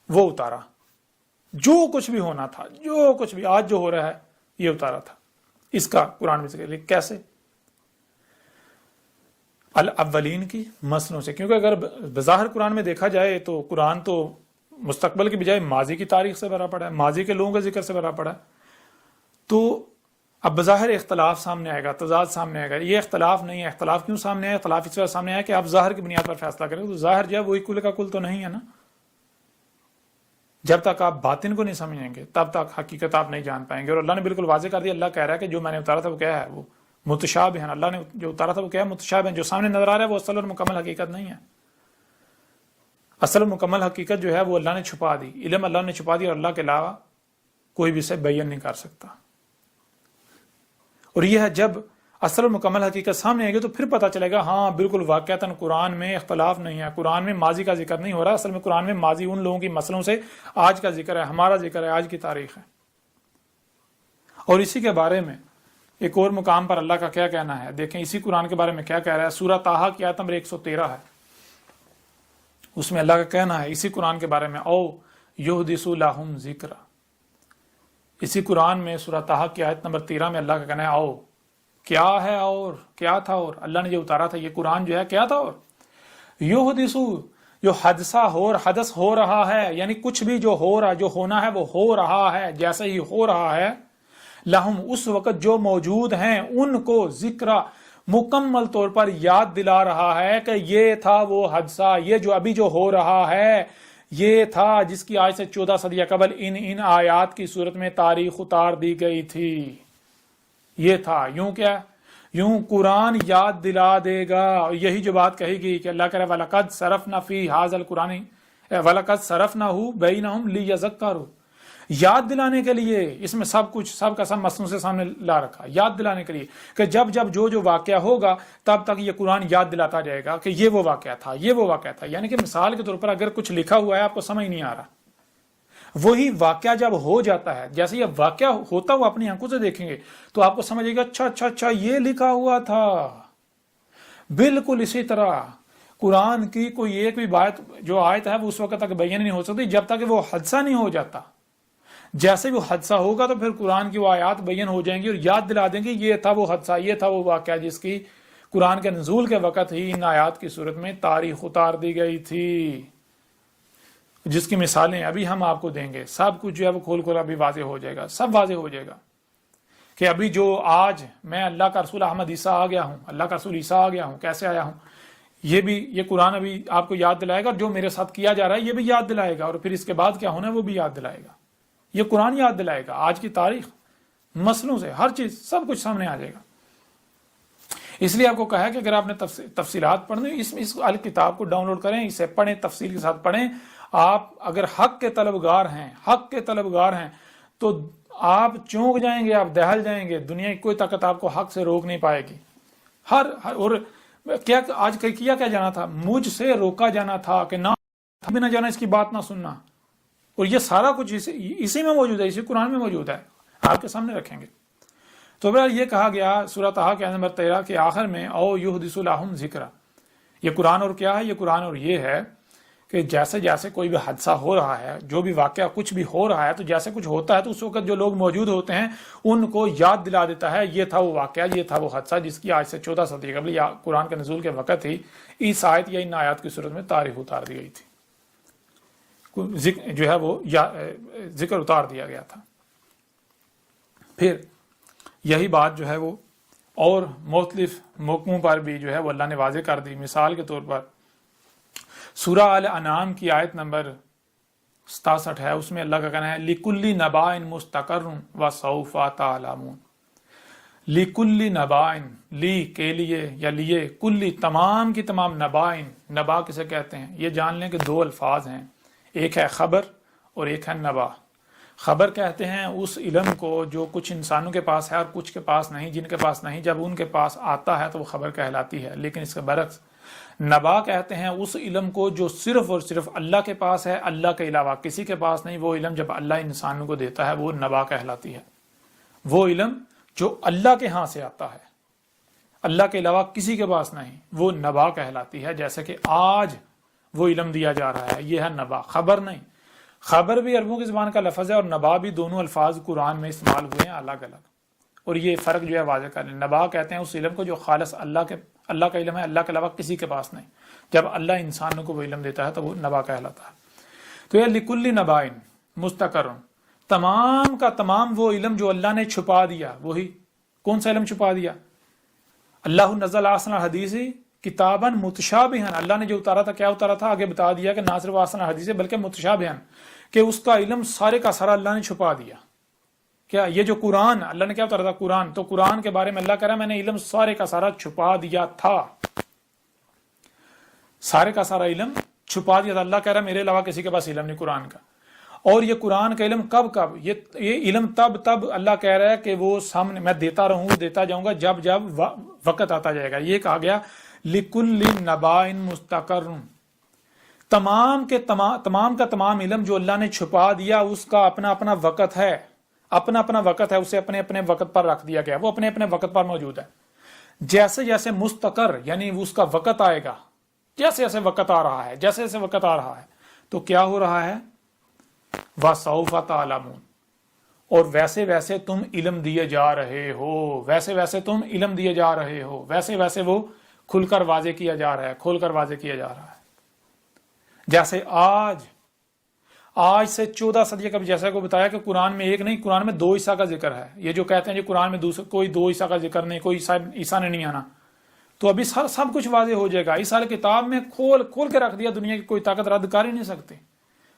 وہ اتارا، جو کچھ بھی ہونا تھا، جو کچھ بھی آج جو ہو رہا ہے یہ اتارا تھا۔ اس کا قرآن میں ذکر کیسے؟ الاولین کی مسلوں سے، کیونکہ اگر بظاہر قرآن میں دیکھا جائے تو قرآن تو مستقبل کی بجائے ماضی کی تاریخ سے بھرا پڑا ہے، ماضی کے لوگوں کے ذکر سے بھرا پڑا ہے، تو اب بظاہر اختلاف سامنے آئے گا، تضاد سامنے آئے گا۔ یہ اختلاف نہیں ہے، اختلاف کیوں سامنے آیا؟ اختلاف اس وجہ سامنے آیا کہ آپ ظاہر کی بنیاد پر فیصلہ کریں، تو ظاہر جو ہے وہی کل کا کل تو نہیں ہے نا۔ جب تک آپ باطن کو نہیں سمجھیں گے تب تک حقیقت آپ نہیں جان پائیں گے۔ اور اللہ نے بالکل واضح کر دیا، اللہ کہہ رہا ہے کہ جو میں نے اتارا تھا وہ کیا ہے؟ وہ متشابہ ہیں۔ اللہ نے جو اتارا تھا وہ کیا ہے؟ متشابہ ہیں۔ جو سامنے نظر آ رہا ہے وہ اصل اور مکمل حقیقت نہیں ہے۔ اصل اور مکمل حقیقت جو ہے وہ اللہ نے چھپا دی، علم اللہ نے چھپا دی، اور اللہ کے علاوہ کوئی بھی اسے بیان نہیں کر سکتا۔ اور یہ ہے جب اصل اور مکمل حقیقت سامنے آئے گی تو پھر پتہ چلے گا ہاں بالکل واقعتاً قرآن میں اختلاف نہیں ہے، قرآن میں ماضی کا ذکر نہیں ہو رہا، اصل میں قرآن میں ماضی ان لوگوں کی مسئلوں سے آج کا ذکر ہے، ہمارا ذکر ہے، آج کی تاریخ ہے۔ اور اسی کے بارے میں ایک اور مقام پر اللہ کا کیا کہنا ہے، دیکھیں اسی قرآن کے بارے میں کیا کہہ رہا ہے۔ سورہ طٰہٰ کی آیت نمبر 113 ہے، اس میں اللہ کا کہنا ہے اسی قرآن کے بارے میں، او یحدث لہم ذکرا۔ اسی قرآن میں سورہ طٰہٰ کی آیت نمبر 13 میں اللہ کا کہنا ہے او، کیا ہے اور کیا تھا، اور اللہ نے جو اتارا تھا یہ قرآن جو ہے کیا تھا، اور یحدث جو حدث ہو رہا ہے، یعنی کچھ بھی جو ہو رہا، جو ہونا ہے وہ ہو رہا ہے، جیسے ہی ہو رہا ہے، لہم اس وقت جو موجود ہیں ان کو ذکرا مکمل طور پر یاد دلا رہا ہے کہ یہ تھا وہ حادثہ، یہ جو ابھی جو ہو رہا ہے یہ تھا جس کی آج سے 14 صدیہ قبل ان آیات کی صورت میں تاریخ اتار دی گئی تھی، یہ تھا۔ یوں کیا؟ یوں قرآن یاد دلا دے گا۔ یہی جو بات کہی گئی کہ اللہ کہہ رہا ہے وَلَقَدْ صَرَفْنَا فِي هَٰذَا الْقُرْآنِ وَلَقَدْ صَرَفْنَاهُ بَيْنَهُمْ لِيَذَّكَّرُوا، یاد دلانے کے لیے اس میں سب کچھ سب کا سب مصنوع سے سامنے لا رکھا، یاد دلانے کے لیے کہ جب جب جو واقعہ ہوگا تب تک یہ قرآن یاد دلاتا جائے گا کہ یہ وہ واقعہ تھا، یہ وہ واقعہ تھا. یعنی کہ مثال کے طور پر اگر کچھ لکھا ہوا ہے آپ کو سمجھ نہیں آ رہا، وہی واقعہ جب ہو جاتا ہے، جیسے یہ واقعہ ہوتا ہوا اپنی آنکھوں سے دیکھیں گے تو آپ کو سمجھ آئے گا اچھا اچھا اچھا یہ لکھا ہوا تھا. بالکل اسی طرح قرآن کی کوئی ایک بھی بات جو آیت ہے وہ اس وقت تک بیان نہیں ہو سکتی جب تک وہ حادثہ نہیں ہو جاتا. جیسے وہ حادثہ ہوگا تو پھر قرآن کی وہ آیات بیان ہو جائیں گی اور یاد دلا دیں گے یہ تھا وہ حادثہ، یہ تھا وہ واقعہ جس کی قرآن کے نزول کے وقت ہی ان آیات کی صورت میں تاریخ اتار دی گئی تھی، جس کی مثالیں ابھی ہم آپ کو دیں گے. سب کچھ جو ہے وہ کھول کھول ابھی واضح ہو جائے گا، سب واضح ہو جائے گا کہ ابھی جو آج میں اللہ کا رسول احمد عیسیٰ آ گیا ہوں، اللہ کا رسول عیسیٰ آ گیا ہوں، کیسے آیا ہوں، یہ قرآن ابھی آپ کو یاد دلائے گا، اور جو میرے ساتھ کیا جا رہا ہے یہ بھی یاد دلائے گا، اور پھر اس کے بعد کیا ہونا ہے وہ بھی یاد دلائے گا. یہ قرآن یاد دلائے گا، آج کی تاریخ مسئلوں سے ہر چیز سب کچھ سامنے آ جائے گا. اس لیے آپ کو کہا کہ اگر آپ نے تفصیلات پڑھنی اس کتاب کو ڈاؤن لوڈ کریں، اسے پڑھیں، تفصیل کے ساتھ پڑھیں. آپ اگر حق کے طلبگار ہیں تو آپ چونک جائیں گے، آپ دہل جائیں گے، دنیا کی کوئی طاقت آپ کو حق سے روک نہیں پائے گی. اور کیا آج کیا جانا تھا، مجھ سے روکا جانا تھا کہ نہ بھی نہ جانا، اس کی بات نہ سننا، اور یہ سارا کچھ اسی میں موجود ہے، اسی قرآن میں موجود ہے، آپ کے سامنے رکھیں گے. تو بہرحال یہ کہا گیا سورہ طٰ کے نمبر 13 کے آخر میں او یحدث لہم ذکرا. یہ قرآن اور کیا ہے، یہ قرآن اور یہ ہے کہ جیسے جیسے کوئی بھی حادثہ ہو رہا ہے، جو بھی واقعہ کچھ بھی ہو رہا ہے، تو جیسے کچھ ہوتا ہے تو اس وقت جو لوگ موجود ہوتے ہیں ان کو یاد دلا دیتا ہے یہ تھا وہ واقعہ، یہ تھا وہ حادثہ جس کی آج سے 14 صدی قبل یا قرآن کے نزول کے وقت ہی اس آیت یا ان آیات کی صورت میں تاریخ اتار دی گئی تھی، جو ہے وہ ذکر اتار دیا گیا تھا. پھر یہی بات جو ہے وہ اور مختلف موقعوں پر بھی جو ہے وہ اللہ نے واضح کر دی. مثال کے طور پر سورہ الانعام کی آیت نمبر 67 ہے، اس میں اللہ کا کہنا ہے لِكُلِّ نَبَائٍ مُسْتَقَرٌ وَسَوْفَ تَعْلَمُونَ. لِكُلِّ نَبَائٍ، لی کے لیے یا لیے، کلی تمام کی تمام، نبائن، نبا کسے کہتے ہیں یہ جان لیں کہ دو الفاظ ہیں، ایک ہے خبر اور ایک ہے نبا. خبر کہتے ہیں اس علم کو جو کچھ انسانوں کے پاس ہے اور کچھ کے پاس نہیں، جن کے پاس نہیں، جب ان کے پاس آتا ہے تو وہ خبر کہلاتی ہے. لیکن اس کے برعکس نبا کہتے ہیں اس علم کو جو صرف اور صرف اللہ کے پاس ہے، اللہ کے علاوہ کسی کے پاس نہیں. وہ علم جب اللہ انسانوں کو دیتا ہے وہ نبا کہلاتی ہے. وہ علم جو اللہ کے ہاں سے آتا ہے، اللہ کے علاوہ کسی کے پاس نہیں، وہ نبا کہلاتی ہے. جیسے کہ آج وہ علم دیا جا رہا ہے، یہ ہے نبا، خبر نہیں. خبر بھی عربوں کی زبان کا لفظ ہے اور نبا بھی، دونوں الفاظ قرآن میں استعمال ہوئے ہیں الگ الگ، اور یہ فرق جو ہے واضح کر لیں. نبا کہتے ہیں اس علم کو جو خالص اللہ کا علم ہے، اللہ کے علاوہ کسی کے پاس نہیں. جب اللہ انسانوں کو وہ علم دیتا ہے تو وہ نبا کہلاتا ہے. تو یہ لِكُلِّ نَبَائٍ مُسْتَقَرٌ، تمام کا تمام وہ علم جو اللہ نے چھپا دیا. وہی کون سا علم چھپا دیا؟ اللہ نزل احسن الحدیث کتاباً متشابہاً، اللہ نے جو اتارا تھا کیا اتارا تھا؟ آگے بتا دیا کہ نہ صرف احسن الحدیث بلکہ متشابہاً، کہ اس کا علم سارے کا سارا اللہ نے چھپا دیا. کیا یہ جو قرآن اللہ نے کیا اتارا تھا؟ قرآن. تو قرآن کے بارے میں اللہ کہہ رہا ہے میں نے علم سارے کا سارا چھپا دیا تھا، سارے کا سارا علم چھپا دیا تھا. اللہ کہہ رہا ہے میرے علاوہ کسی کے پاس علم نہیں قرآن کا. اور یہ قرآن کا علم کب یہ علم تب اللہ کہہ رہا ہے کہ وہ سامنے میں دیتا رہوں، دیتا جاؤں گا جب جب وقت آتا جائے گا. یہ کہا گیا لِكُلِّ نَبَائٍ مُسْتَقَرٌ، تمام کا تمام علم جو اللہ نے چھپا دیا اس کا اپنا اپنا وقت ہے، اپنا اپنا وقت ہے، اسے اپنے اپنے وقت پر رکھ دیا گیا، وہ اپنے اپنے وقت پر موجود ہے. جیسے جیسے مستقر یعنی اس کا وقت آئے گا، جیسے جیسے وقت آ رہا ہے، جیسے جیسے وقت آ رہا ہے تو کیا ہو رہا ہے؟ وَسَوْفَ تَعْلَمُونَ، اور ویسے ویسے تم علم دیے جا رہے ہو، ویسے ویسے تم علم دیے جا رہے ہو، ویسے ویسے وہ کھل کر واضح کیا جا رہا ہے، کھول کر واضح کیا جا رہا ہے. جیسے آج سے 14 صدی قبل جیسا کو بتایا کہ قرآن میں ایک نہیں، قرآن میں 2 عیسیٰ کا ذکر ہے. یہ جو کہتے ہیں کہ قرآن میں کوئی 2 عیسیٰ کا ذکر نہیں، کوئی عیسیٰ نے نہیں آنا، تو ابھی سب کچھ واضح ہو جائے گا. اس سال کتاب میں کھول کے رکھ دیا، دنیا کی کوئی طاقت رد کر ہی نہیں سکتی،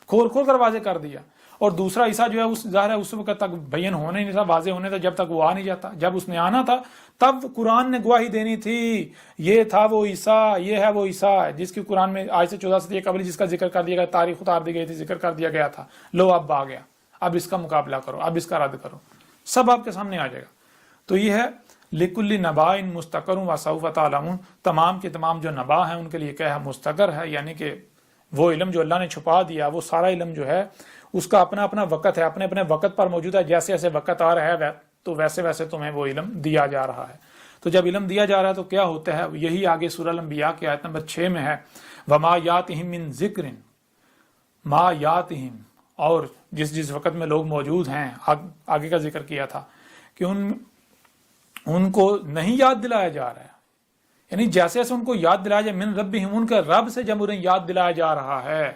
کھول کر واضح کر دیا. اور دوسرا عیسیٰ جو ہے ظاہر ہے اس وقت تک بیان ہونے نہیں تھا، واضح ہونے تھا جب تک وہ آ نہیں جاتا. جب اس نے آنا تھا تب قرآن نے گواہی دینی تھی یہ تھا وہ عیسیٰ، یہ ہے وہ عیسیٰ جس کی قرآن میں آج سے 14 صدی قبل جس کا ذکر کر دیا گیا، تاریخ اتار دی گئی تھی، ذکر کر دیا گیا تھا. لو اب آ گیا، اب اس کا مقابلہ کرو، اب اس کا رد کرو، سب آپ کے سامنے آ جائے گا۔ تو یہ ہے لِكُلِّ نَبَأٍ مُسْتَقَرٌ وَسَوْفَ تَعْلَمُونَ، تمام کے تمام جو نبا ہیں ان کے لیے کیا ہے؟ مستقر ہے، یعنی کہ وہ علم جو اللہ نے چھپا دیا، وہ سارا علم جو ہے اس کا اپنا اپنا وقت ہے، اپنے اپنے وقت پر موجود ہے، جیسے جیسے وقت آ رہا ہے تو ویسے ویسے تمہیں وہ علم دیا جا رہا ہے۔ تو جب علم دیا جا رہا ہے تو کیا ہوتا ہے؟ یہی آگے سورہ الانبیاء کی آیت نمبر 6 میں ہے، وَمَا يَأْتِهِم مِّن ذِكْرٍ مَا يَأْتِهِم، اور جس وقت میں لوگ موجود ہیں، آگے کا ذکر کیا تھا کہ ان کو نہیں یاد دلایا جا رہا ہے، یعنی جیسے جیسے ان کو یاد دلایا جائے، من ربہم، ان کے رب سے جب انہیں یاد دلایا جا رہا ہے،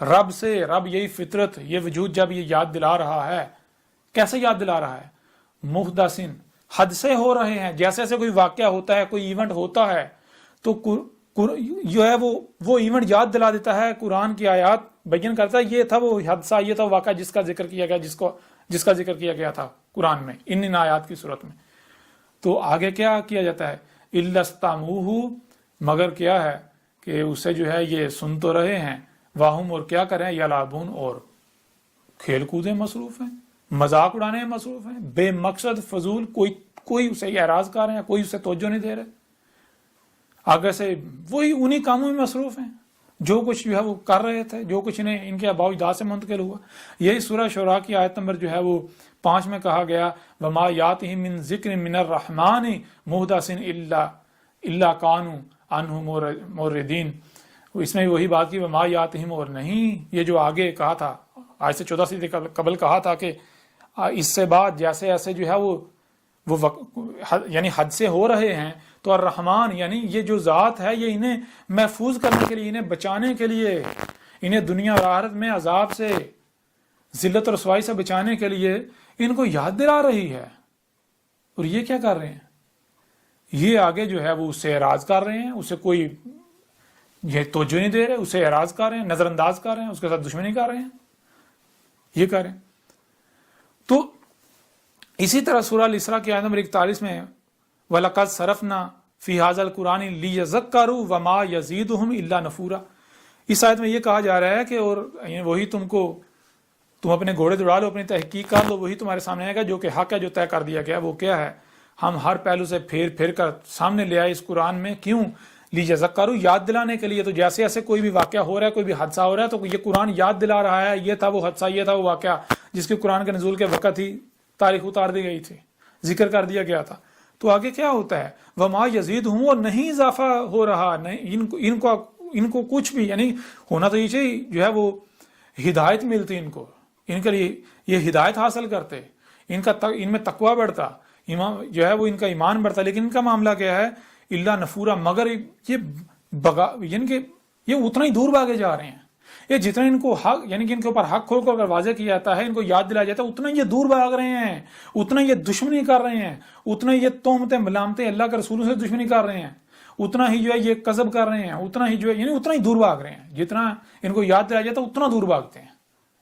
رب سے، رب یہی فطرت، یہ وجود جب یہ یاد دلا رہا ہے، کیسے یاد دلا رہا ہے؟ محدثین، حد سے ہو رہے ہیں، جیسے جیسے کوئی واقعہ ہوتا ہے، کوئی ایونٹ ہوتا ہے تو جو ہے وہ ایونٹ یاد دلا دیتا ہے، قرآن کی آیات بیان کرتا ہے یہ تھا وہ حادثہ، یہ تھا واقعہ جس کا ذکر کیا گیا، جس کا ذکر کیا گیا تھا قرآن میں ان آیات کی صورت میں۔ تو آگے کیا کیا جاتا ہے؟ اِلَّا اسْتَمَعُوهُ، مگر کیا ہے کہ اسے جو ہے یہ سن تو رہے ہیں، واہم، اور کیا کریں؟ یلعبون، اور کھیل کودیں مصروف ہیں، مذاق اڑانے میں مصروف ہیں، بے مقصد فضول، کوئی اسے اعراض کر رہے ہیں، کوئی اسے توجہ نہیں دے رہے، آگے سے وہی انہی کاموں میں مصروف ہیں جو کچھ جو ہے وہ کر رہے تھے، جو کچھ ان کے آباء و اجداد سے منتقل ہوا۔ یہی سورہ شعراء کی آیت نمبر جو ہے وہ 5 میں کہا گیا، وَمَا يَأْتِهِم مِّن ذِكْرٍ مِّنَ الرَّحْمَٰنِ مُحْدَثٍ إِلَّا كَانُوا عَنْهُ مُعْرِضِينَ۔ اس میں وہی بات کی، وَمَا يَأْتِهِم، اور نہیں، یہ جو آگے کہا تھا آج سے 14 سے قبل کہا تھا کہ اس سے بعد جیسے ایسے جو ہے وہ یعنی حد سے ہو رہے ہیں، تو الرحمن یعنی یہ جو ذات ہے یہ انہیں محفوظ کرنے کے لیے، انہیں بچانے کے لیے، انہیں دنیا اور آخرت میں عذاب سے، ذلت اور رسوائی سے بچانے کے لیے ان کو یاد دلا رہی ہے۔ اور یہ کیا کر رہے ہیں؟ یہ آگے جو ہے وہ اس سے اعراض کر رہے ہیں، اسے کوئی یہ توجہ نہیں دے رہے، اسے اعراض کر رہے ہیں، نظر انداز کر رہے ہیں، اس کے ساتھ دشمنی کر رہے ہیں، یہ کر رہے ہیں۔ تو اسی طرح سورہ الاسراء کی آیت نمبر 41 میں وَلَقَدْ صَرَفْنَا فِي هَذَا الْقُرْآنِ لِيَذَّكَّرُوا وَمَا يَزِيدُهُمْ إِلَّا نُفُورًا۔ اس آیت میں یہ کہا جا رہا ہے کہ اور وہی تم اپنے گھوڑے دوڑا لو، اپنی تحقیق کر لو، وہی تمہارے سامنے آئے گا جو کہ حق ہے، جو طے کر دیا گیا۔ وہ کیا ہے؟ ہم ہر پہلو سے پھیر کر سامنے لے آئے اس قرآن میں، کیوں؟ لیذکروا، یاد دلانے کے لیے۔ تو جیسے ایسے کوئی بھی واقعہ ہو رہا ہے، کوئی بھی حادثہ ہو رہا ہے، تو یہ قرآن یاد دلا رہا ہے یہ تھا وہ حادثہ، یہ تھا وہ واقعہ جس کے قرآن کے نزول کے وقت ہی تاریخ اتار دی گئی تھی، ذکر کر دیا گیا تھا۔ تو آگے کیا ہوتا ہے؟ وما یزیدہم، اور نہیں اضافہ ہو رہا، ان کو کچھ بھی، یعنی ہونا تو یہ چاہیے جو ہے وہ ہدایت ملتی ان کو، ان کے لیے یہ ہدایت حاصل کرتے، ان میں تقوی بڑھتا، جو ہے وہ ان کا ایمان بڑھتا، لیکن ان کا معاملہ کیا ہے؟ الا نفورا، مگر یعنی کہ یہ اتنا ہی دور بھاگے جا رہے ہیں، یہ جتنا ان کو حق، یعنی کہ ان کے اوپر حق کھول کر واضح کیا جاتا ہے، ان کو یاد دلایا جاتا ہے، اتنا یہ دور بھاگ رہے ہیں، اتنا یہ دشمنی کر رہے ہیں، اتنا یہ تہمتیں ملامتیں اللہ کے رسولوں سے دشمنی کر رہے ہیں، اتنا ہی جو ہے یہ کذب کر رہے ہیں، اتنا ہی جو ہے یعنی اتنا ہی دور بھاگ رہے ہیں، جتنا ان کو یاد دلایا جاتا ہے اتنا دور بھاگتے ہیں۔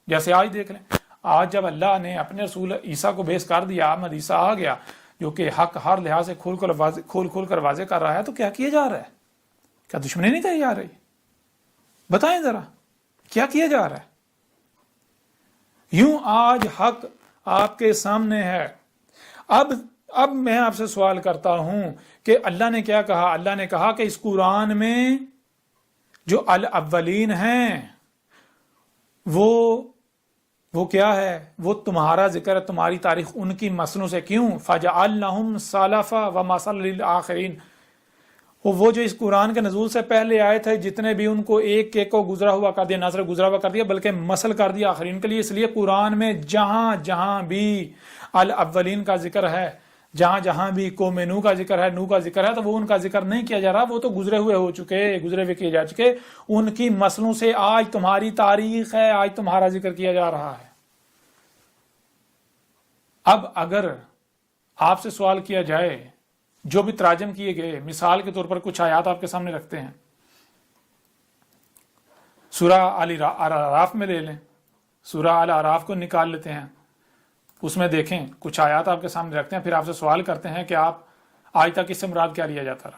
جیسے آج دیکھ لیں، آج جب اللہ نے اپنے رسول عیسیٰ کو بیس کر دیا، احمد عیسیٰ آ گیا جو کہ حق ہر لحاظ سے کھول کر واضح کر رہا ہے، تو کیا کیا جا رہا ہے؟ کیا دشمنی نہیں کری جا رہی؟ بتائیں ذرا کیا کیا جا رہا ہے؟ یوں آج حق آپ کے سامنے ہے۔ اب میں آپ سے سوال کرتا ہوں کہ اللہ نے کیا کہا؟ اللہ نے کہا کہ اس قرآن میں جو الاولین ہیں وہ کیا ہے؟ وہ تمہارا ذکر ہے، تمہاری تاریخ ان کی مسنوں سے۔ کیوں؟ فَجَعَلْنَهُمْ سَلَفًا وَمَثَلًا لِلْآخِرِينَ، وہ جو اس قرآن کے نزول سے پہلے آئے تھے جتنے بھی، ان کو ایک ایک کو گزرا ہوا کر دیا، نہ صرف گزرا ہوا کر دیا بلکہ مثل کر دیا آخرین کے لیے۔ اس لیے قرآن میں جہاں جہاں بھی الاولین کا ذکر ہے، جہاں جہاں بھی قوم نو کا ذکر ہے، نو کا ذکر ہے، تو وہ ان کا ذکر نہیں کیا جا رہا، وہ تو گزرے ہوئے کیے جا چکے، ان کی مسلوں سے آج تمہاری تاریخ ہے، آج تمہارا ذکر کیا جا رہا ہے۔ اب اگر آپ سے سوال کیا جائے، جو بھی تراجم کیے گئے، مثال کے طور پر کچھ آیات آپ کے سامنے رکھتے ہیں، سورہ الاعراف میں لے لیں، سورہ الاعراف کو نکال لیتے ہیں، اس میں دیکھیں کچھ آیات آپ کے سامنے رکھتے ہیں، پھر آپ سے سوال کرتے ہیں کہ آپ آج تک اس سے مراد کیا لیا جاتا رہا؟